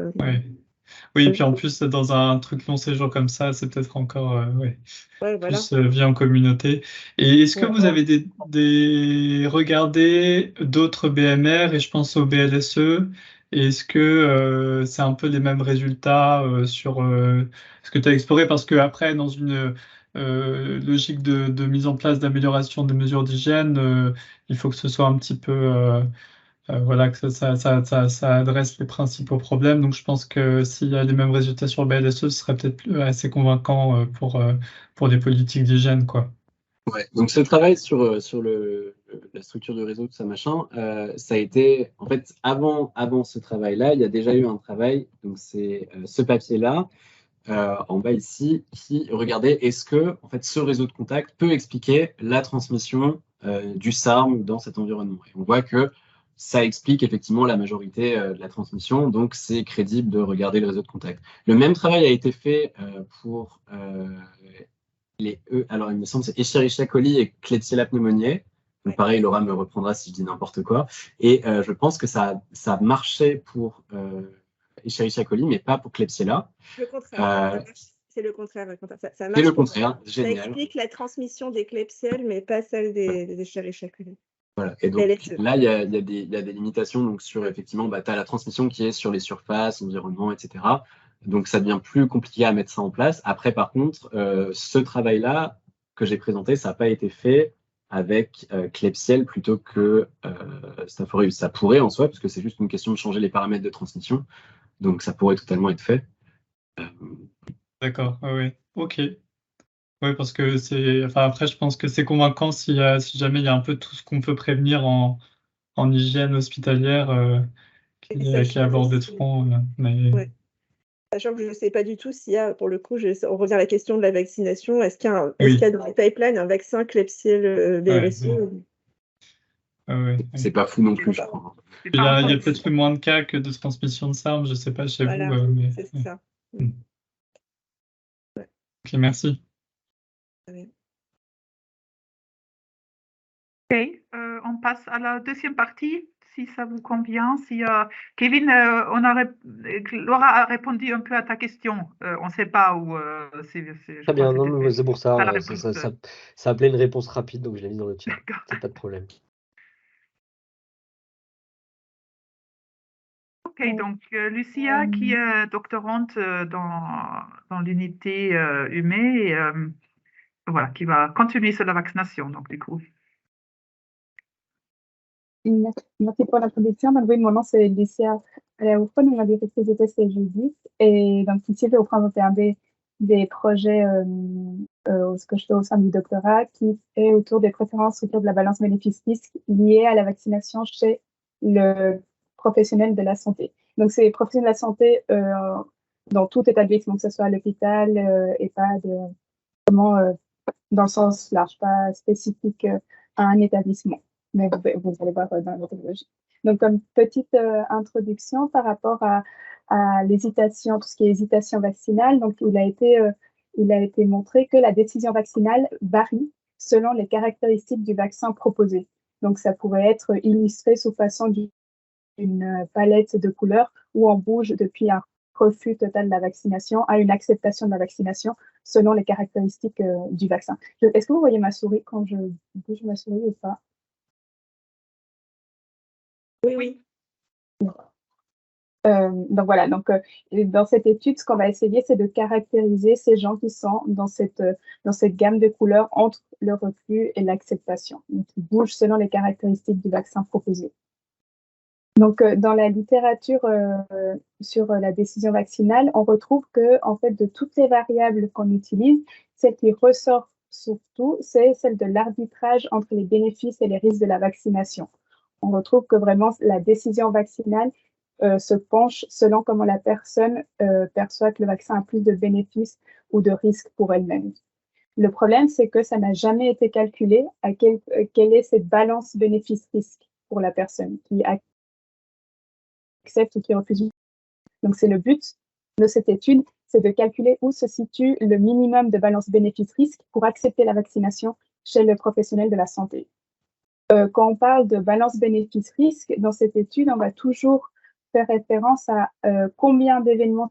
Oui, et puis en plus, dans un truc long séjour comme ça, c'est peut-être encore plus voilà. vie en communauté. Et est-ce que vous avez regardé d'autres BMR, et je pense au BLSE, et est-ce que c'est un peu les mêmes résultats sur ce que tu as exploré? Parce que après, dans une logique de mise en place d'amélioration des mesures d'hygiène, il faut que ce soit un petit peu voilà, que ça adresse les principaux problèmes. Donc, je pense que s'il y a les mêmes résultats sur le BLSE, ce serait peut-être assez convaincant pour des politiques d'hygiène, quoi. Ouais. Donc, ce travail sur la structure du réseau, tout ça, machin, ça a été, en fait, avant ce travail-là, il y a déjà eu un travail, donc c'est ce papier-là, en bas ici, qui regardait est-ce que, en fait, ce réseau de contact peut expliquer la transmission du SARM dans cet environnement. Et on voit que ça explique effectivement la majorité de la transmission, donc c'est crédible de regarder le réseau de contact. Le même travail a été fait pour les E, alors il me semble c'est Escherichia coli et Klebsiella pneumoniae. Donc pareil, Laura me reprendra si je dis n'importe quoi. Et je pense que ça marchait pour Escherichia coli, mais pas pour Klebsiella. Le contraire. Euh, C'est le contraire. Ça C'est marche le pour- contraire, Ça génial. explique la transmission des Klebsiella, mais pas celle des Escherichia coli. Voilà. Et donc LSE. là, il y a des limitations donc, sur effectivement, tu as la transmission qui est sur les surfaces, environnement, etc. Donc ça devient plus compliqué à mettre ça en place. Après, par contre, ce travail-là que j'ai présenté, ça n'a pas été fait avec Klebsiella plutôt que Staph aureus. Ça pourrait en soi, parce que c'est juste une question de changer les paramètres de transmission. Donc ça pourrait totalement être fait. D'accord, oui, ok. Oui, parce que enfin, après, je pense que c'est convaincant si jamais il y a un peu tout ce qu'on peut prévenir en hygiène hospitalière qui est abordé de front. Mais Ouais. Sachant que je ne sais pas du tout s'il y a, pour le coup, on revient à la question de la vaccination. Est-ce qu'il y a dans les pipelines un vaccin Klebsiella BLSE? ouais. C'est pas fou non plus, je Voilà. crois. Il y a peut-être eu moins de cas que de transmission de SARS, je ne sais pas chez Voilà, vous. Mais... c'est ça. Ok, merci. Ok, on passe à la deuxième partie, si ça vous convient. Si, Kevin, Laura a répondu un peu à ta question. On ne sait pas où. Très bien, non, mais c'est pour ça. pas la Ça appelait une réponse rapide, donc je l'ai mis dans le chat. C'est pas de problème. Ok, donc Lucia, qui est doctorante dans l'unité humaine, voilà, qui va continuer sur la vaccination, donc du coup. Merci pour l'introduction. Donc, oui, mon nom c'est Lucia Léophone, je suis directrice de tests et juridique. Et donc ici, je vais vous présenter un des projets ce que je fais au sein du doctorat qui est autour des préférences autour de la balance bénéfice-risque liée à la vaccination chez le professionnel de la santé. Donc, c'est professionnel de la santé dans tout établissement, que ce soit à l'hôpital et pas vraiment dans le sens large, pas spécifique à un établissement. Mais vous allez voir dans la méthodologie. Donc, comme petite introduction par rapport à l'hésitation, tout ce qui est hésitation vaccinale, donc il a été montré que la décision vaccinale varie selon les caractéristiques du vaccin proposé. Donc, ça pourrait être illustré sous façon d'une palette de couleurs où on bouge depuis un refus total de la vaccination à une acceptation de la vaccination selon les caractéristiques du vaccin. Est-ce que vous voyez ma souris quand je bouge ma souris ou pas? Oui. Donc voilà, dans cette étude, ce qu'on va essayer, c'est de caractériser ces gens qui sont dans cette gamme de couleurs entre le refus et l'acceptation, qui bougent selon les caractéristiques du vaccin proposé. Donc, dans la littérature sur la décision vaccinale, on retrouve que, en fait, de toutes les variables qu'on utilise, celle qui ressort surtout, c'est celle de l'arbitrage entre les bénéfices et les risques de la vaccination. On retrouve que vraiment la décision vaccinale se penche selon comment la personne perçoit que le vaccin a plus de bénéfices ou de risques pour elle-même. Le problème, c'est que ça n'a jamais été calculé à quelle est cette balance bénéfice-risque pour la personne qui accepte ou qui refuse. Donc, c'est le but de cette étude, c'est de calculer où se situe le minimum de balance bénéfice-risque pour accepter la vaccination chez le professionnel de la santé. Quand on parle de balance bénéfice-risque, dans cette étude, on va toujours faire référence à combien d'événements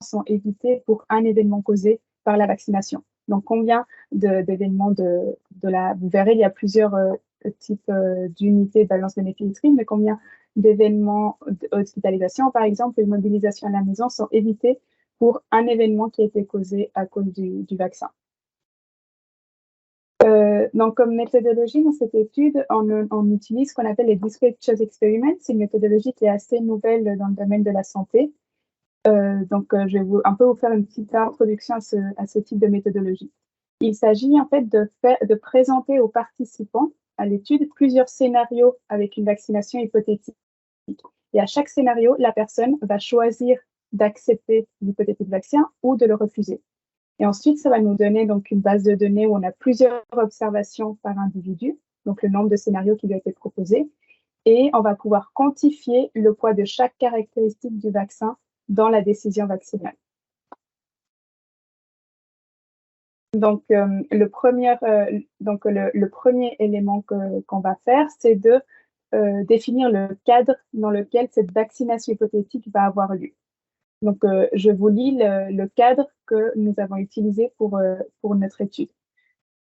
sont évités pour un événement causé par la vaccination. Donc, combien d'événements vous verrez, il y a plusieurs types d'unités de balance bénéfice-risque, mais combien d'événements d'hospitalisation, par exemple, et mobilisation à la maison sont évités pour un événement qui a été causé à cause du vaccin. Donc, comme méthodologie dans cette étude, on utilise ce qu'on appelle les Discrete Choice Experiments. C'est une méthodologie qui est assez nouvelle dans le domaine de la santé. Je vais un peu vous faire une petite introduction à ce type de méthodologie. Il s'agit en fait de présenter aux participants à l'étude plusieurs scénarios avec une vaccination hypothétique. Et à chaque scénario, la personne va choisir d'accepter l'hypothétique vaccin ou de le refuser. Et ensuite, ça va nous donner donc une base de données où on a plusieurs observations par individu, donc le nombre de scénarios qui lui a été proposé, et on va pouvoir quantifier le poids de chaque caractéristique du vaccin dans la décision vaccinale. Donc, le premier élément qu'on va faire, c'est de définir le cadre dans lequel cette vaccination hypothétique va avoir lieu. Donc, je vous lis le cadre que nous avons utilisé pour notre étude.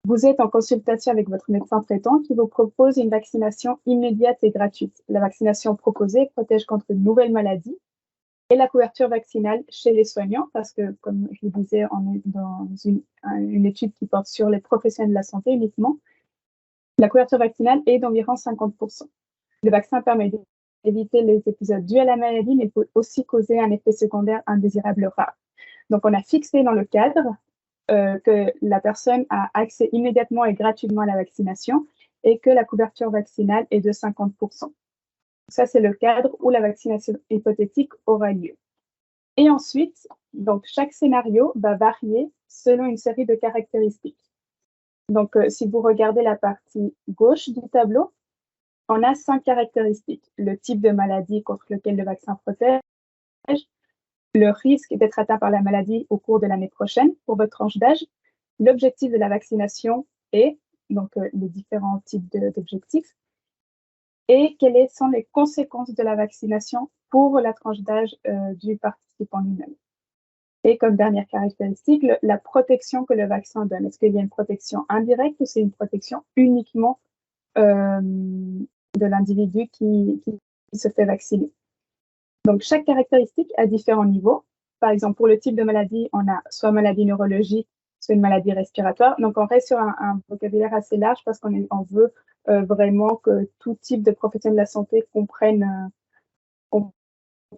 Vous êtes en consultation avec votre médecin traitant qui vous propose une vaccination immédiate et gratuite. La vaccination proposée protège contre de nouvelles maladies et la couverture vaccinale chez les soignants, parce que, comme je vous disais, on est dans une étude qui porte sur les professionnels de la santé uniquement. La couverture vaccinale est d'environ 50%. Le vaccin permet d'éviter les épisodes dus à la maladie, mais peut aussi causer un effet secondaire indésirable rare. Donc, on a fixé dans le cadre que la personne a accès immédiatement et gratuitement à la vaccination et que la couverture vaccinale est de 50%. Ça, c'est le cadre où la vaccination hypothétique aura lieu. Et ensuite, donc, chaque scénario va varier selon une série de caractéristiques. Donc, si vous regardez la partie gauche du tableau, on a 5 caractéristiques. Le type de maladie contre lequel le vaccin protège, le risque d'être atteint par la maladie au cours de l'année prochaine pour votre tranche d'âge, l'objectif de la vaccination et donc les différents types d'objectifs, et quelles sont les conséquences de la vaccination pour la tranche d'âge du participant lui-même. Et comme dernière caractéristique, la protection que le vaccin donne. Est-ce qu'il y a une protection indirecte ou c'est une protection uniquement de l'individu qui se fait vacciner? Donc, chaque caractéristique a différents niveaux. Par exemple, pour le type de maladie, on a soit maladie neurologique, soit une maladie respiratoire. Donc, on reste sur un vocabulaire assez large parce qu'on veut vraiment que tout type de professionnel de la santé comprenne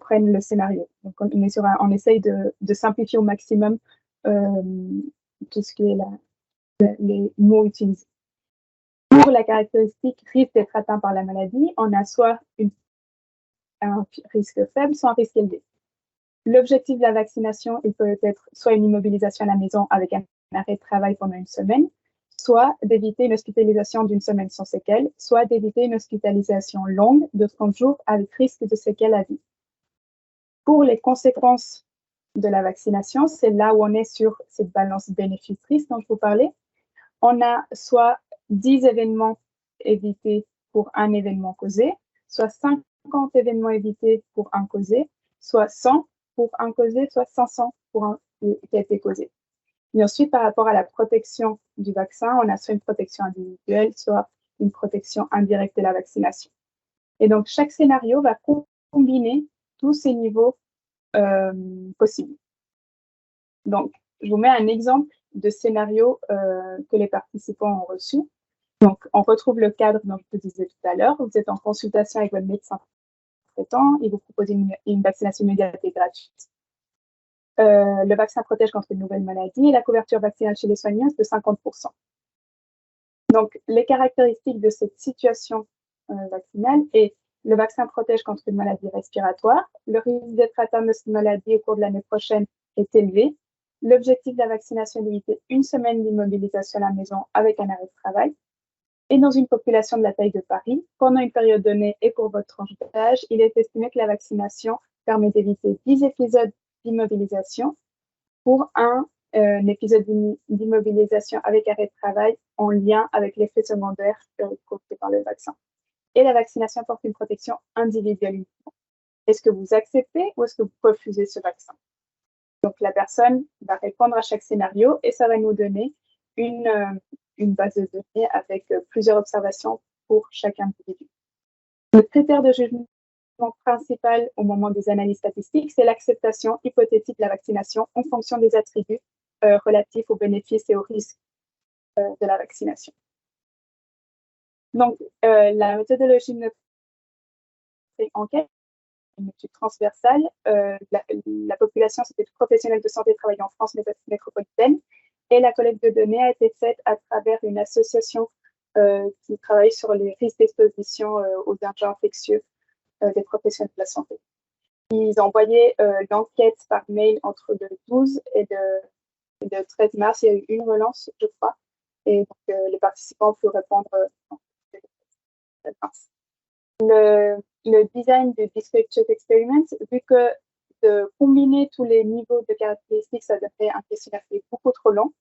le scénario. Donc, on essaye de simplifier au maximum tout ce qui est les mots utilisés. Pour la caractéristique risque d'être atteint par la maladie, on a soit un risque faible, soit un risque élevé. L'objectif de la vaccination, il peut être soit une immobilisation à la maison avec un arrêt de travail pendant une semaine, soit d'éviter une hospitalisation d'une semaine sans séquelles, soit d'éviter une hospitalisation longue de 30 jours avec risque de séquelles à vie. Pour les conséquences de la vaccination, c'est là où on est sur cette balance bénéfice-risque dont je vous parlais. On a soit 10 événements évités pour un événement causé, soit 50 événements évités pour un causé, soit 100 pour un causé, soit 500 pour un qui a été causé. Et ensuite, par rapport à la protection du vaccin, on a soit une protection individuelle, soit une protection indirecte de la vaccination. Et donc, chaque scénario va combiner tous ces niveaux possibles. Donc, je vous mets un exemple de scénario que les participants ont reçu. Donc, on retrouve le cadre dont je vous disais tout à l'heure. Vous êtes en consultation avec votre médecin traitant, il vous propose une vaccination immédiate et gratuite. Le vaccin protège contre une nouvelle maladie et la couverture vaccinale chez les soignants est de 50%. Donc, les caractéristiques de cette situation vaccinale est le vaccin protège contre une maladie respiratoire, le risque d'être atteint de cette maladie au cours de l'année prochaine est élevé. L'objectif de la vaccination est d'éviter une semaine d'immobilisation à la maison avec un arrêt de travail. Et dans une population de la taille de Paris, pendant une période donnée et pour votre tranche d'âge, il est estimé que la vaccination permet d'éviter 10 épisodes d'immobilisation pour un épisode d'immobilisation avec arrêt de travail en lien avec l'effet secondaire causé par le vaccin. Et la vaccination apporte une protection individuelle. Est-ce que vous acceptez ou est-ce que vous refusez ce vaccin? Donc, la personne va répondre à chaque scénario et ça va nous donner une base de données avec plusieurs observations pour chaque individu. Le critère de jugement principal au moment des analyses statistiques, c'est l'acceptation hypothétique de la vaccination en fonction des attributs relatifs aux bénéfices et aux risques de la vaccination. Donc, la méthodologie de notre enquête, une étude transversale, la population, c'était professionnels de santé travaillant en France métropolitaine, et la collecte de données a été faite à travers une association qui travaille sur les risques d'exposition aux agents infectieux des professionnels de la santé. Ils ont envoyé l'enquête par mail entre le 12 et le 13 mars. Il y a eu une relance, je crois, et donc, les participants ont pu répondre en mars. Le design du Discrete Shot Experiment, vu que de combiner tous les niveaux de caractéristiques, ça devrait un questionnaire qui est beaucoup trop long.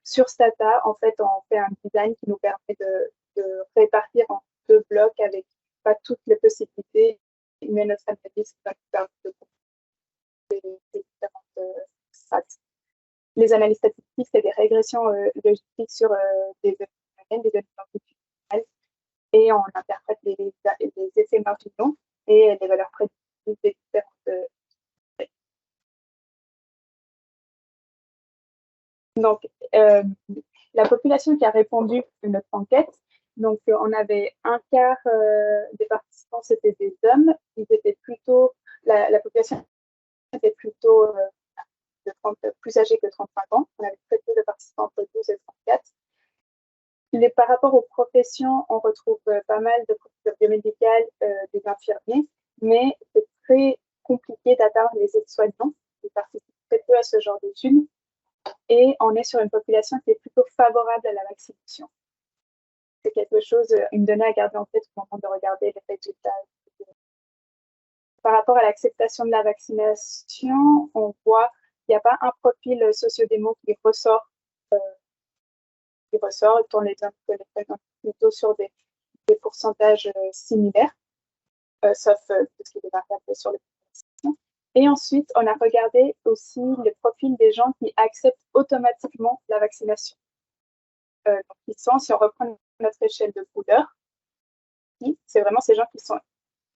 Sur Stata, en fait, on fait un design qui nous permet de répartir en 2 blocs avec pas toutes les possibilités, mais notre analyse va nous permettre de Les analyses statistiques, c'est des régressions logistiques sur des données longitudinales, et on interprète les effets marginaux et les valeurs prédictives des différentes. Donc, la population qui a répondu à notre enquête, donc on avait un quart des participants, c'était des hommes. Ils étaient plutôt, la population était plutôt plus âgée que 35 ans. On avait très peu de participants entre 12 et 34. Par rapport aux professions, on retrouve pas mal de professeurs biomédicales, des infirmiers, mais c'est très compliqué d'atteindre les aides-soignants. Ils participent très peu à ce genre d'études. Et on est sur une population qui est plutôt favorable à la vaccination. C'est quelque chose, une donnée à garder en tête au moment de regarder les résultats. Par rapport à l'acceptation de la vaccination, on voit qu'il n'y a pas un profil sociodémo qui ressort, étant les hommes que les femmes, plutôt sur des pourcentages similaires, sauf tout ce qui est variable sur les populations. Et ensuite, on a regardé aussi les profils des gens qui acceptent automatiquement la vaccination. Donc, ils sont, si on reprend notre échelle de couleur, c'est vraiment ces gens qui sont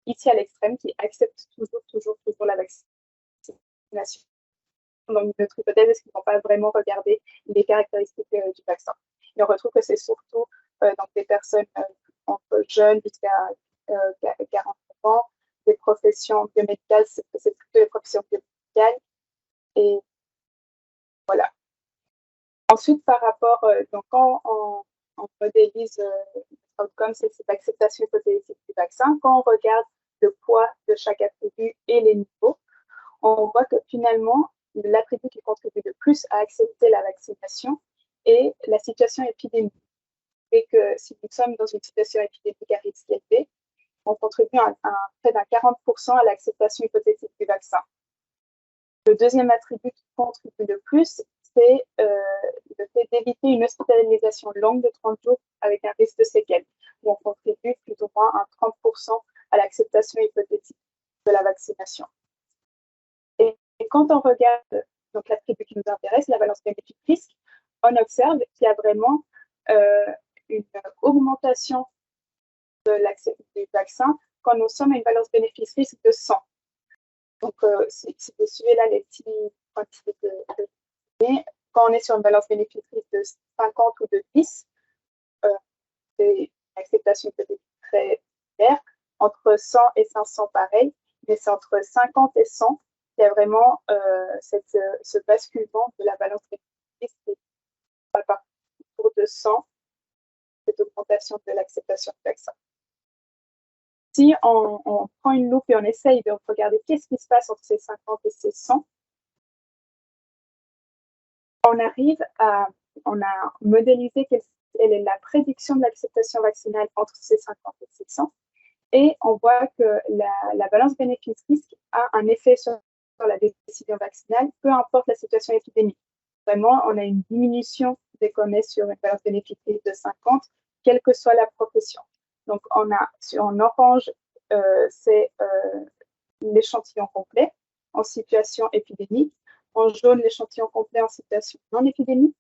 ici à l'extrême, qui acceptent toujours la vaccination. Donc, notre hypothèse, est-ce qu'ils ne vont pas vraiment regarder les caractéristiques du vaccin. Et on retrouve que c'est surtout donc des personnes entre jeunes jusqu'à 40 ans, des professions biomédicales, c'est plutôt les professions biomédicales. Et voilà. Ensuite, par rapport, donc quand on modélise comme c'est cette acceptation hypothétique du vaccin, quand on regarde le poids de chaque attribut et les niveaux, on voit que finalement, l'attribut qui contribue le plus à accepter la vaccination est la situation épidémique. Et que si nous sommes dans une situation épidémique à risque élevé, on contribue à près d'un 40% à l'acceptation hypothétique du vaccin. Le deuxième attribut qui contribue le plus, c'est le fait d'éviter une hospitalisation longue de 30 jours avec un risque de séquelles, où on contribue plus ou moins à 30% à l'acceptation hypothétique de la vaccination. Et quand on regarde donc l'attribut qui nous intéresse, la balance bénéfice-risque, on observe qu'il y a vraiment une augmentation de l'accès du vaccin quand nous sommes à une balance bénéfice-risque de 100. Donc, si vous suivez là les petits points de quand on est sur une balance bénéfice-risque de 50 ou de 10, c'est une acceptation peut-être très claire. Entre 100 et 500, pareil, mais c'est entre 50 et 100 qu'il y a vraiment ce basculement de la balance bénéfice-risque à partir de 100, cette augmentation de l'acceptation du vaccin. Si on prend une loupe et on essaye de regarder qu'est-ce qui se passe entre ces 50 et ces 100, on a modélisé quelle est la prédiction de l'acceptation vaccinale entre ces 50 et ces 100, et on voit que la balance bénéfice-risque a un effet sur la décision vaccinale, peu importe la situation épidémique. Vraiment, on a une diminution dès qu'on est sur une balance bénéfice-risque de 50, quelle que soit la profession. Donc, on a en orange, c'est l'échantillon complet en situation épidémique. En jaune, l'échantillon complet en situation non épidémique.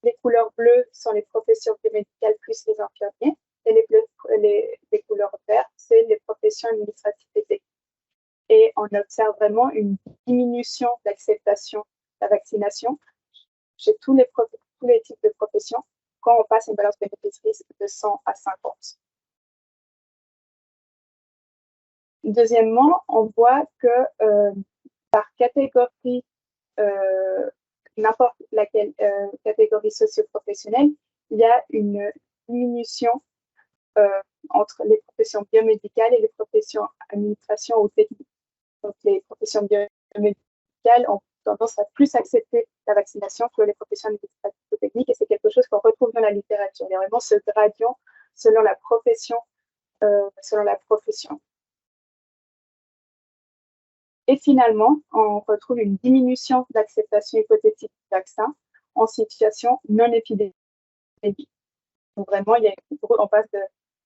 Les couleurs bleues sont les professions biomédicales plus les infirmiers. Et les couleurs vertes, c'est les professions administratives et techniques. Et on observe vraiment une diminution d'acceptation de la vaccination chez tous les types de professions quand on passe une balance bénéfice-risque de 100 à 50. Deuxièmement, on voit que par catégorie, n'importe laquelle catégorie socio-professionnelle, il y a une diminution entre les professions biomédicales et les professions administration ou technique. Donc, les professions biomédicales ont tendance à plus accepter la vaccination que les professions administratives ou techniques, et c'est quelque chose qu'on retrouve dans la littérature. Il y a vraiment ce gradient selon la profession. Et finalement, on retrouve une diminution d'acceptation hypothétique du vaccin en situation non épidémique. Donc vraiment, on passe de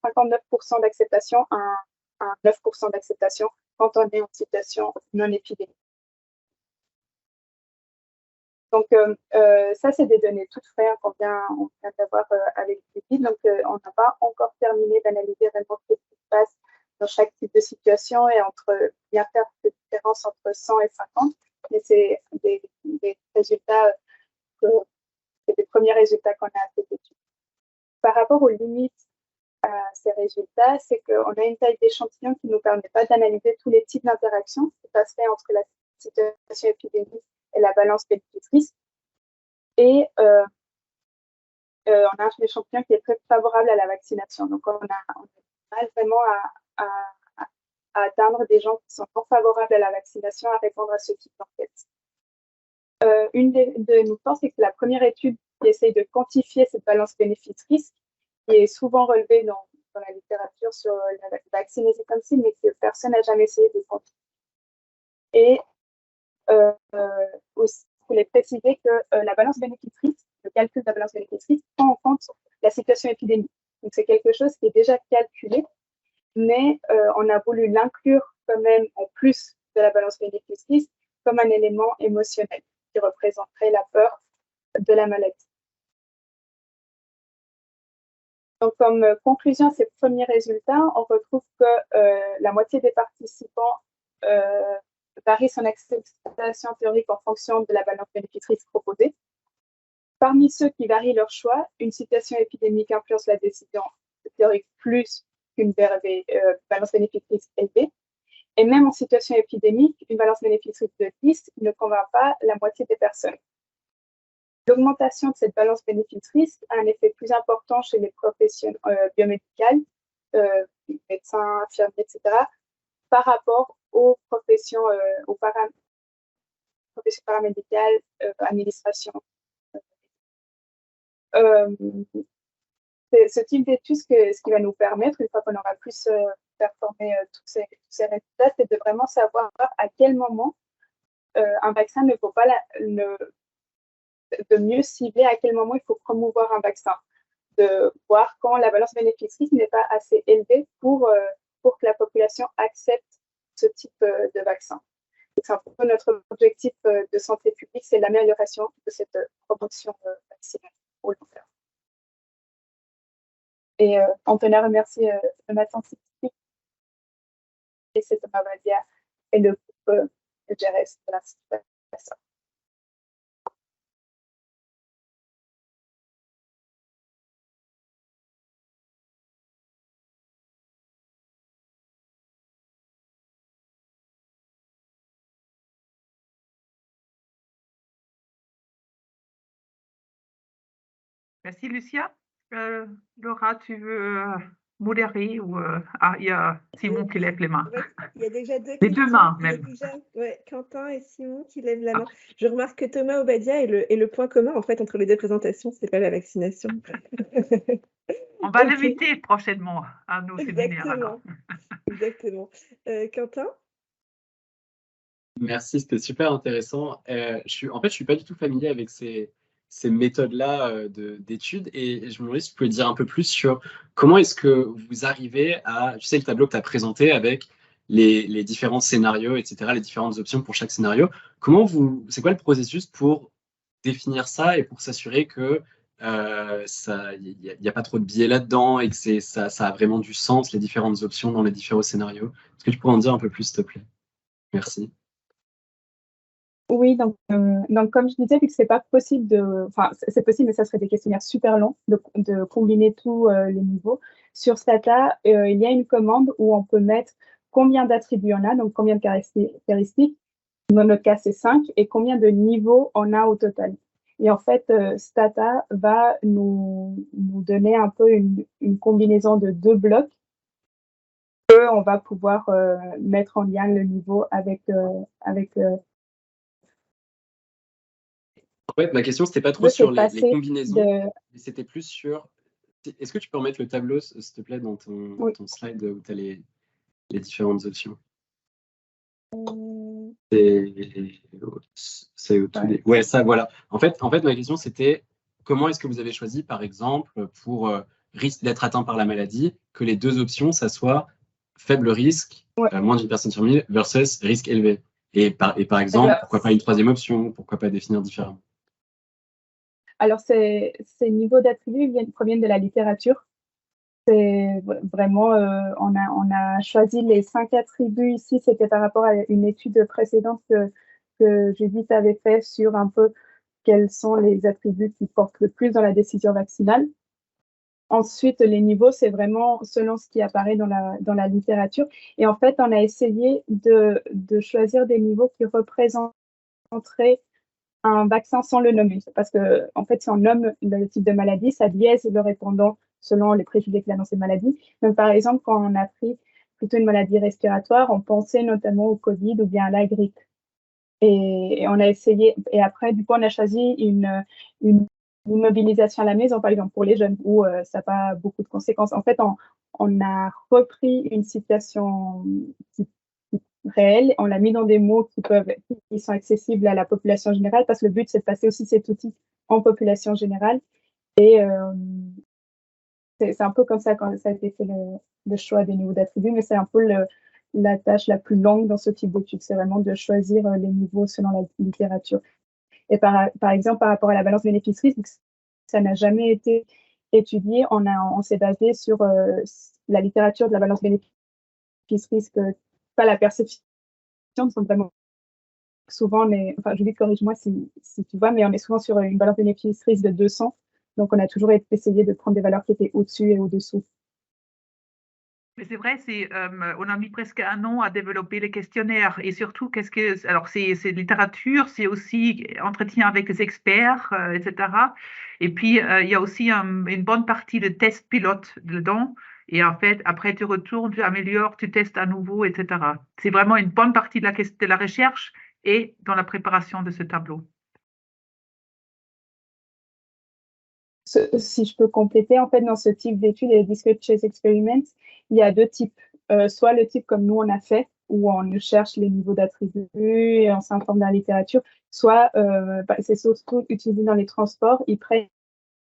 59% d'acceptation à 9% d'acceptation quand on est en situation non épidémique. Donc, ça, c'est des données toutes fraîches qu'on vient d'avoir avec Lupit. Donc, on n'a pas encore terminé d'analyser vraiment ce qui se passe dans chaque type de situation et bien faire cette différence entre 100 et 50. Mais c'est des résultats, c'est des premiers résultats qu'on a à cette étude. Par rapport aux limites à ces résultats, c'est qu'on a une taille d'échantillon qui ne nous permet pas d'analyser tous les types d'interactions qui passeraient entre la situation épidémique et la balance bénéfice-risque. Et on a un échantillon qui est très favorable à la vaccination. Donc, on a mal vraiment à atteindre des gens qui sont non favorables à la vaccination à répondre à ce type d'enquête. Une de nos forces, c'est que la première étude qui essaye de quantifier cette balance bénéfice-risque, qui est souvent relevée dans la littérature sur la vaccine hesitancy, mais que personne n'a jamais essayé de quantifier. Et aussi, je voulais préciser que la balance bénéfice-risque, le calcul de la balance bénéfice-risque, prend en compte la situation épidémique. Donc, c'est quelque chose qui est déjà calculé, mais on a voulu l'inclure quand même en plus de la balance bénéfice-risque comme un élément émotionnel qui représenterait la peur de la maladie. Donc, comme conclusion à ces premiers résultats, on retrouve que la moitié des participants varie son acceptation théorique en fonction de la balance bénéfice-risque proposée. Parmi ceux qui varient leur choix, une situation épidémique influence la décision théorique plus qu'une balance bénéfice-risque élevée. Et même en situation épidémique, une balance bénéfice-risque de 10 ne convainc pas la moitié des personnes. L'augmentation de cette balance bénéfice-risque a un effet plus important chez les professions biomédicales, médecins, infirmiers, etc., par rapport aux professions, professions paramédicales, administration. Ce type d'étude, ce qui va nous permettre, une fois qu'on aura plus performé tous ces résultats, c'est de vraiment savoir à quel moment un vaccin ne faut pas de mieux cibler à quel moment il faut promouvoir un vaccin, de voir quand la balance bénéfice-risque n'est pas assez élevée pour que la population accepte ce type de vaccin. C'est un peu notre objectif de santé publique, c'est l'amélioration de cette promotion vaccinale au long terme. Et on tenait à remercier le matin scientifique et c'est Thomas Badia et le groupe de GRS de l'Institut Pasteur. Merci, Lucia. Laura, tu veux modérer ou il y a Simon qui lève les mains. Il y a déjà deux Les deux mains, même. Il y a déjà, Quentin et Simon qui lèvent la main. Je remarque que Thomas Obadia est le point commun en fait entre les deux présentations, c'est pas la vaccination. On va l'inviter prochainement à nos séminaires. Exactement. Quentin? Merci, c'était super intéressant. En fait, je suis pas du tout familier avec ces méthodes-là d'études et je me demandais si tu pouvais dire un peu plus sur comment est-ce que vous arrivez à, tu sais, le tableau que tu as présenté avec les différents scénarios, etc., les différentes options pour chaque scénario. C'est quoi le processus pour définir ça et pour s'assurer que il n'y a pas trop de biais là-dedans et que ça a vraiment du sens, les différentes options dans les différents scénarios? Est-ce que tu pourrais en dire un peu plus, s'il te plaît? Merci. Oui, donc comme je disais, vu que c'est pas possible enfin c'est possible, mais ça serait des questionnaires super longs de combiner tous les niveaux. Sur Stata, il y a une commande où on peut mettre combien d'attributs on a, donc combien de caractéristiques. Dans notre cas, c'est 5, et combien de niveaux on a au total. Et en fait, Stata va nous donner un peu une combinaison de 2 blocs qu'on va pouvoir mettre en lien le niveau avec En fait, ma question, c'était pas trop sur les combinaisons, mais c'était plus sur... Est-ce que tu peux remettre le tableau, s'il te plaît, dans ton slide où tu as les différentes options? C'est au tout début. Ouais, ça, voilà. En fait, ma question, c'était comment est-ce que vous avez choisi, par exemple, pour risque d'être atteint par la maladie, que les deux options, ça soit faible risque, moins d'une personne sur 1000, versus risque élevé. Et par exemple, pourquoi pas une troisième option? Pourquoi pas définir différemment? Alors, ces niveaux d'attributs proviennent de la littérature. C'est vraiment, on a choisi les 5 attributs ici. C'était par rapport à une étude précédente que Judith avait fait sur un peu quels sont les attributs qui portent le plus dans la décision vaccinale. Ensuite, les niveaux, c'est vraiment selon ce qui apparaît dans la littérature. Et en fait, on a essayé de choisir des niveaux qui représenteraient un vaccin sans le nommer. Parce que, en fait, si on nomme le type de maladie, ça biaise le répondant selon les préjugés qu'il a dans cette maladie. Donc, par exemple, quand on a pris plutôt une maladie respiratoire, on pensait notamment au Covid ou bien à la grippe. Et on a essayé, et après, du coup, on a choisi une immobilisation à la maison, par exemple, pour les jeunes, où ça n'a pas beaucoup de conséquences. En fait, on a repris une situation réelle, on l'a mis dans des mots qui sont accessibles à la population générale, parce que le but, c'est de passer aussi cet outil en population générale. Et c'est un peu comme ça quand ça a été fait le choix des niveaux d'attributs, mais c'est un peu la tâche la plus longue dans ce type d'études, c'est vraiment de choisir les niveaux selon la littérature. Et par exemple, par rapport à la balance bénéfice-risque, ça n'a jamais été étudié. On s'est basé sur la littérature de la balance bénéfice-risque, pas la perception, sont vraiment souvent, enfin, Julie, corrige-moi si tu vois, mais on est souvent sur une balance bénéfice-risque de 200. Donc, on a toujours essayé de prendre des valeurs qui étaient au-dessus et au-dessous. Mais c'est vrai, on a mis presque 1 an à développer les questionnaires et surtout, alors c'est littérature, c'est aussi entretien avec les experts, etc. Et puis, il y a aussi une bonne partie de tests pilotes dedans. Et en fait, après, tu retournes, tu améliores, tu testes à nouveau, etc. C'est vraiment une bonne partie de la recherche et dans la préparation de ce tableau. Si je peux compléter, en fait, dans ce type d'études, les Discrete Chase Experiments, il y a 2 types. Soit le type comme nous, on a fait, où on cherche les niveaux d'attributs et on s'informe dans la littérature, soit c'est surtout utilisé dans les transports. Ils prennent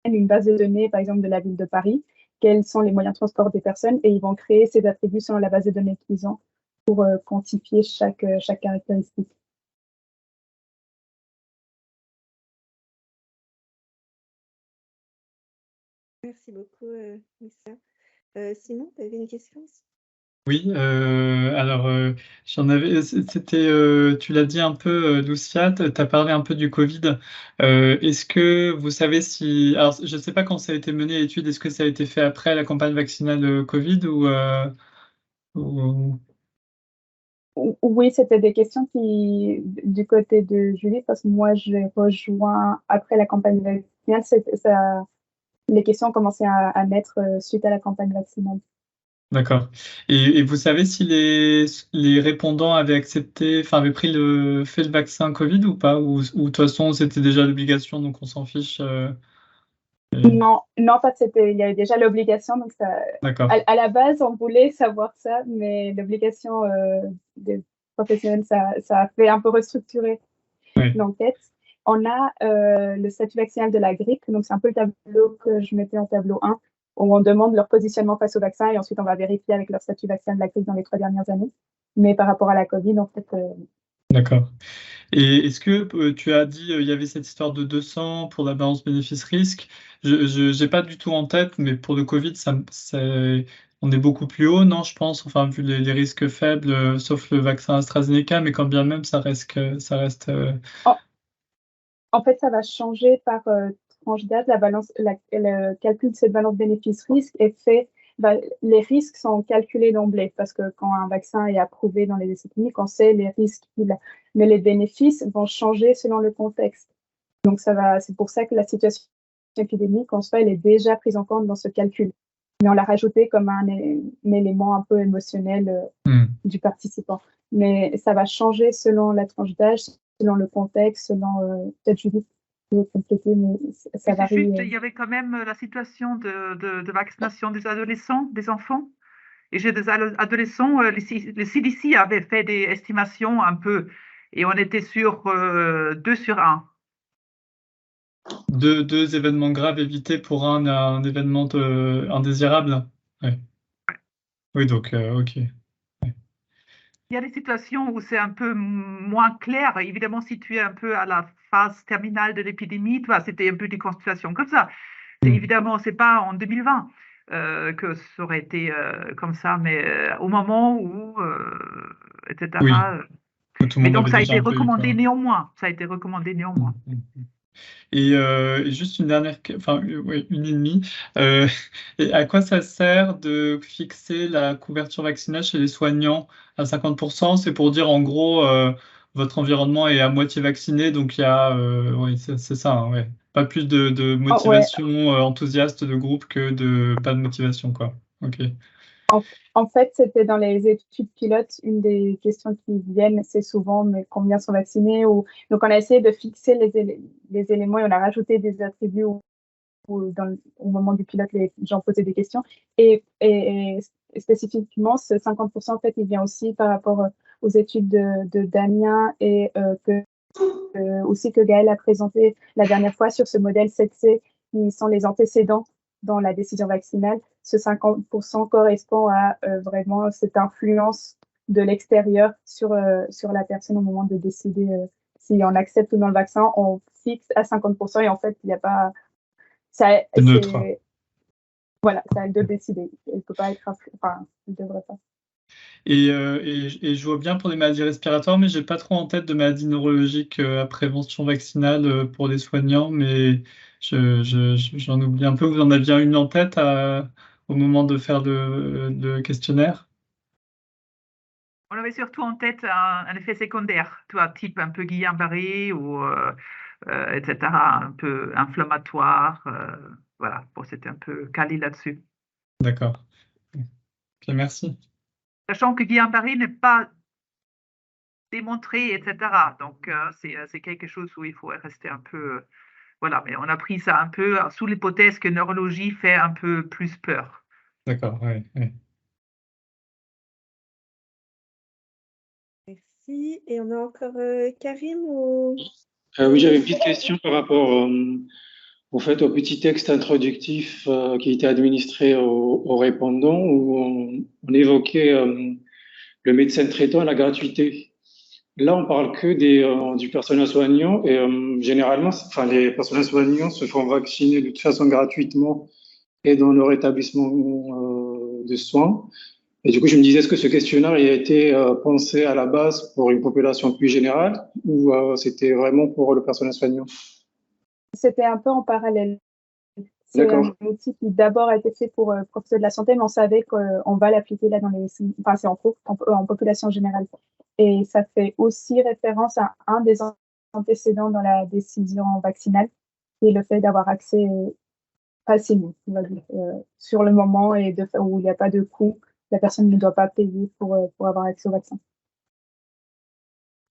une base de données, par exemple, de la ville de Paris, quels sont les moyens de transport des personnes, et ils vont créer ces attributs selon la base de données qu'ils ont pour quantifier chaque caractéristique. Merci beaucoup, Lisa. Simon, tu avais une question aussi? Oui, alors j'en avais, tu l'as dit un peu, Lucia, tu as parlé un peu du Covid. Est-ce que vous savez si, alors je ne sais pas quand ça a été mené l'étude, est-ce que ça a été fait après la campagne vaccinale Covid ou... Oui, c'était des questions du côté de Julie, parce que moi, je l'ai rejoint après la campagne vaccinale. Les questions ont commencé à naître suite à la campagne vaccinale. D'accord. Et vous savez si les répondants avaient accepté, enfin avaient fait le vaccin Covid ou pas, ou de toute façon c'était déjà l'obligation, donc on s'en fiche. Non, pas il y avait déjà l'obligation, donc D'accord. à la base, on voulait savoir ça, mais l'obligation des professionnels, ça a fait un peu restructurer Oui. l'enquête. On a le statut vaccinal de la grippe, donc c'est un peu le tableau que je mettais en tableau 1, où on demande leur positionnement face au vaccin et ensuite on va vérifier avec leur statut vaccinal de la grippe dans les 3 dernières années. Mais par rapport à la Covid, en fait. D'accord. Et est-ce que tu as dit il y avait cette histoire de 200 pour la balance bénéfice-risque? Je n'ai pas du tout en tête, mais pour le Covid, on est beaucoup plus haut, non, je pense, enfin, vu les risques faibles, sauf le vaccin AstraZeneca, mais quand bien même, ça reste. En fait, ça va changer par tranche d'âge. Le calcul de cette balance bénéfice-risque est fait. Les risques sont calculés d'emblée parce que quand un vaccin est approuvé dans les essais cliniques, on sait les risques qu'il a. Mais les bénéfices vont changer selon le contexte. Donc, c'est pour ça que la situation épidémique, en soi, elle est déjà prise en compte dans ce calcul. Mais on l'a rajouté comme un élément un peu émotionnel du participant. Mais ça va changer selon la tranche d'âge, selon le contexte, selon peut-être Judith peut compléter, mais ça varie. Juste, il y avait quand même la situation de vaccination des adolescents, des enfants. Et j'ai des adolescents, les CDC avaient fait des estimations un peu, et on était sur 2 sur 1. Deux événements graves évités pour un événement indésirable. Ouais. Oui, donc, ok. Ouais. Il y a des situations où c'est un peu moins clair. Évidemment, si tu es un peu à la phase terminale de l'épidémie, tu vois, c'était un peu des consultations comme ça. Évidemment, c'est pas en 2020 que ça aurait été comme ça, mais au moment où, etc. Oui, tout le Mais monde donc, avait ça a déjà été un peu eu recommandé peur. néanmoins. Ça a été recommandé néanmoins. Et juste une dernière, enfin, oui, une et demie. Et à quoi ça sert de fixer la couverture vaccinale chez les soignants à 50%? C'est pour dire, en gros, votre environnement est à moitié vacciné, donc il y a, oui, c'est ça, hein, ouais. Pas plus de Oh, ouais, motivation enthousiaste de groupe que de pas de motivation, quoi. Ok. en fait, c'était dans les études pilotes, une des questions qui viennent, c'est souvent, mais combien sont vaccinés ou... Donc, on a essayé de fixer les éléments et on a rajouté des attributs où au moment du pilote, les gens posaient des questions. Et spécifiquement, ce 50%, en fait, il vient aussi par rapport aux études de Damien et aussi que Gaël a présenté la dernière fois sur ce modèle 7C, qui sont les antécédents dans la décision vaccinale. Ce 50% correspond à vraiment cette influence de l'extérieur sur la personne au moment de décider si on accepte ou non le vaccin. On fixe à 50% et en fait, il n'y a pas... Ça, C'est neutre. voilà, c'est à elle de décider. Elle ne peut pas être... Enfin, elle ne devrait pas. Et je vois bien pour les maladies respiratoires, mais j'ai pas trop en tête de maladies neurologiques à prévention vaccinale pour les soignants, mais j'en oublie un peu. Vous en aviez une en tête au moment de faire le questionnaire? On avait surtout en tête un effet secondaire, tu vois, type un peu Guillain-Barré ou etc., un peu inflammatoire. Voilà, bon, c'était un peu calé là-dessus. D'accord. Ok, merci. Sachant que Guillain-Barré n'est pas démontré, etc. Donc, c'est quelque chose où il faut rester un peu. Voilà, mais on a pris ça un peu sous l'hypothèse que neurologie fait un peu plus peur. D'accord, ouais, ouais. Merci. Et on a encore Karim ou... Oui, j'avais une petite question par rapport au fait au petit texte introductif qui était administré aux répondants où on évoquait le médecin traitant et la gratuité. Là, on parle que du personnel soignant et généralement, enfin, les personnels soignants se font vacciner de toute façon gratuitement et dans leur établissement de soins. Et du coup, je me disais, est-ce que ce questionnaire il a été pensé à la base pour une population plus générale ou c'était vraiment pour le personnel soignant? C'était un peu en parallèle. C'est D'accord. un outil qui d'abord a été fait pour profiter de la santé, mais on savait qu'on va l'appliquer là dans les... Enfin, c'est en cours, en population générale. Et ça fait aussi référence à un des antécédents dans la décision vaccinale, qui est le fait d'avoir accès facilement, on va dire, sur le moment et où il n'y a pas de coût. La personne ne doit pas payer pour avoir accès au vaccin.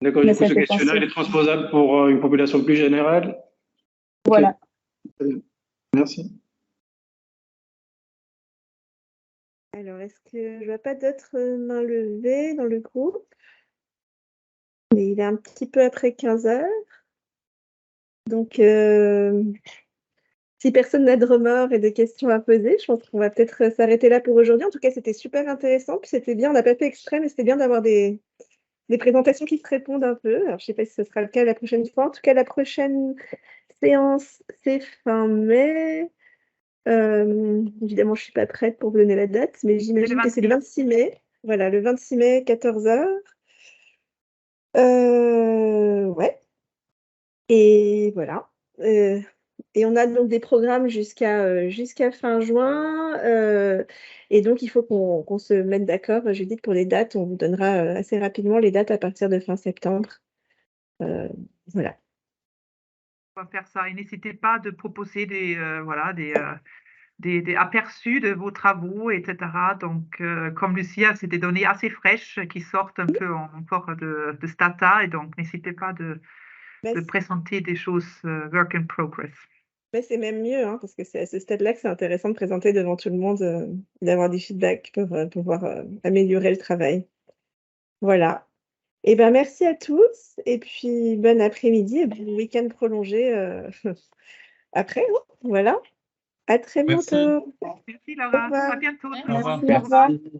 D'accord, Mais du coup, ça a ce été questionnaire pensé. il est transposable pour une population plus générale. Ok, Voilà. très bien. Merci. Alors, est-ce que je vois pas d'autres mains levées dans le groupe? Et il est un petit peu après 15 heures. Donc, si personne n'a de remords et de questions à poser, je pense qu'on va peut-être s'arrêter là pour aujourd'hui. En tout cas, c'était super intéressant. Puis c'était bien, on n'a pas fait exprès, mais c'était bien d'avoir des présentations qui se répondent un peu. Alors, je ne sais pas si ce sera le cas la prochaine fois. En tout cas, la prochaine séance, c'est fin mai. Évidemment, je ne suis pas prête pour vous donner la date, mais j'imagine que c'est le 26 mai. Voilà, le 26 mai, 14 heures. Ouais. Et voilà. Et on a donc des programmes jusqu'à fin juin. Et donc, il faut qu'on se mette d'accord, Judith, pour les dates. On vous donnera assez rapidement les dates à partir de fin septembre. Voilà. On va faire ça et n'hésitez pas de proposer des aperçus de vos travaux, etc. Donc, comme Lucia, c'est des données assez fraîches qui sortent un peu encore de Stata et donc n'hésitez pas de présenter des choses work in progress. Mais c'est même mieux, hein, parce que c'est à ce stade-là que c'est intéressant de présenter devant tout le monde, d'avoir des feedbacks pour pouvoir améliorer le travail. Voilà. Et ben merci à tous, et puis bon après-midi, et bon week-end prolongé après. Hein, voilà. À très Merci. bientôt. Merci Laura, Au revoir. à bientôt. Au revoir. Merci, au revoir. Merci.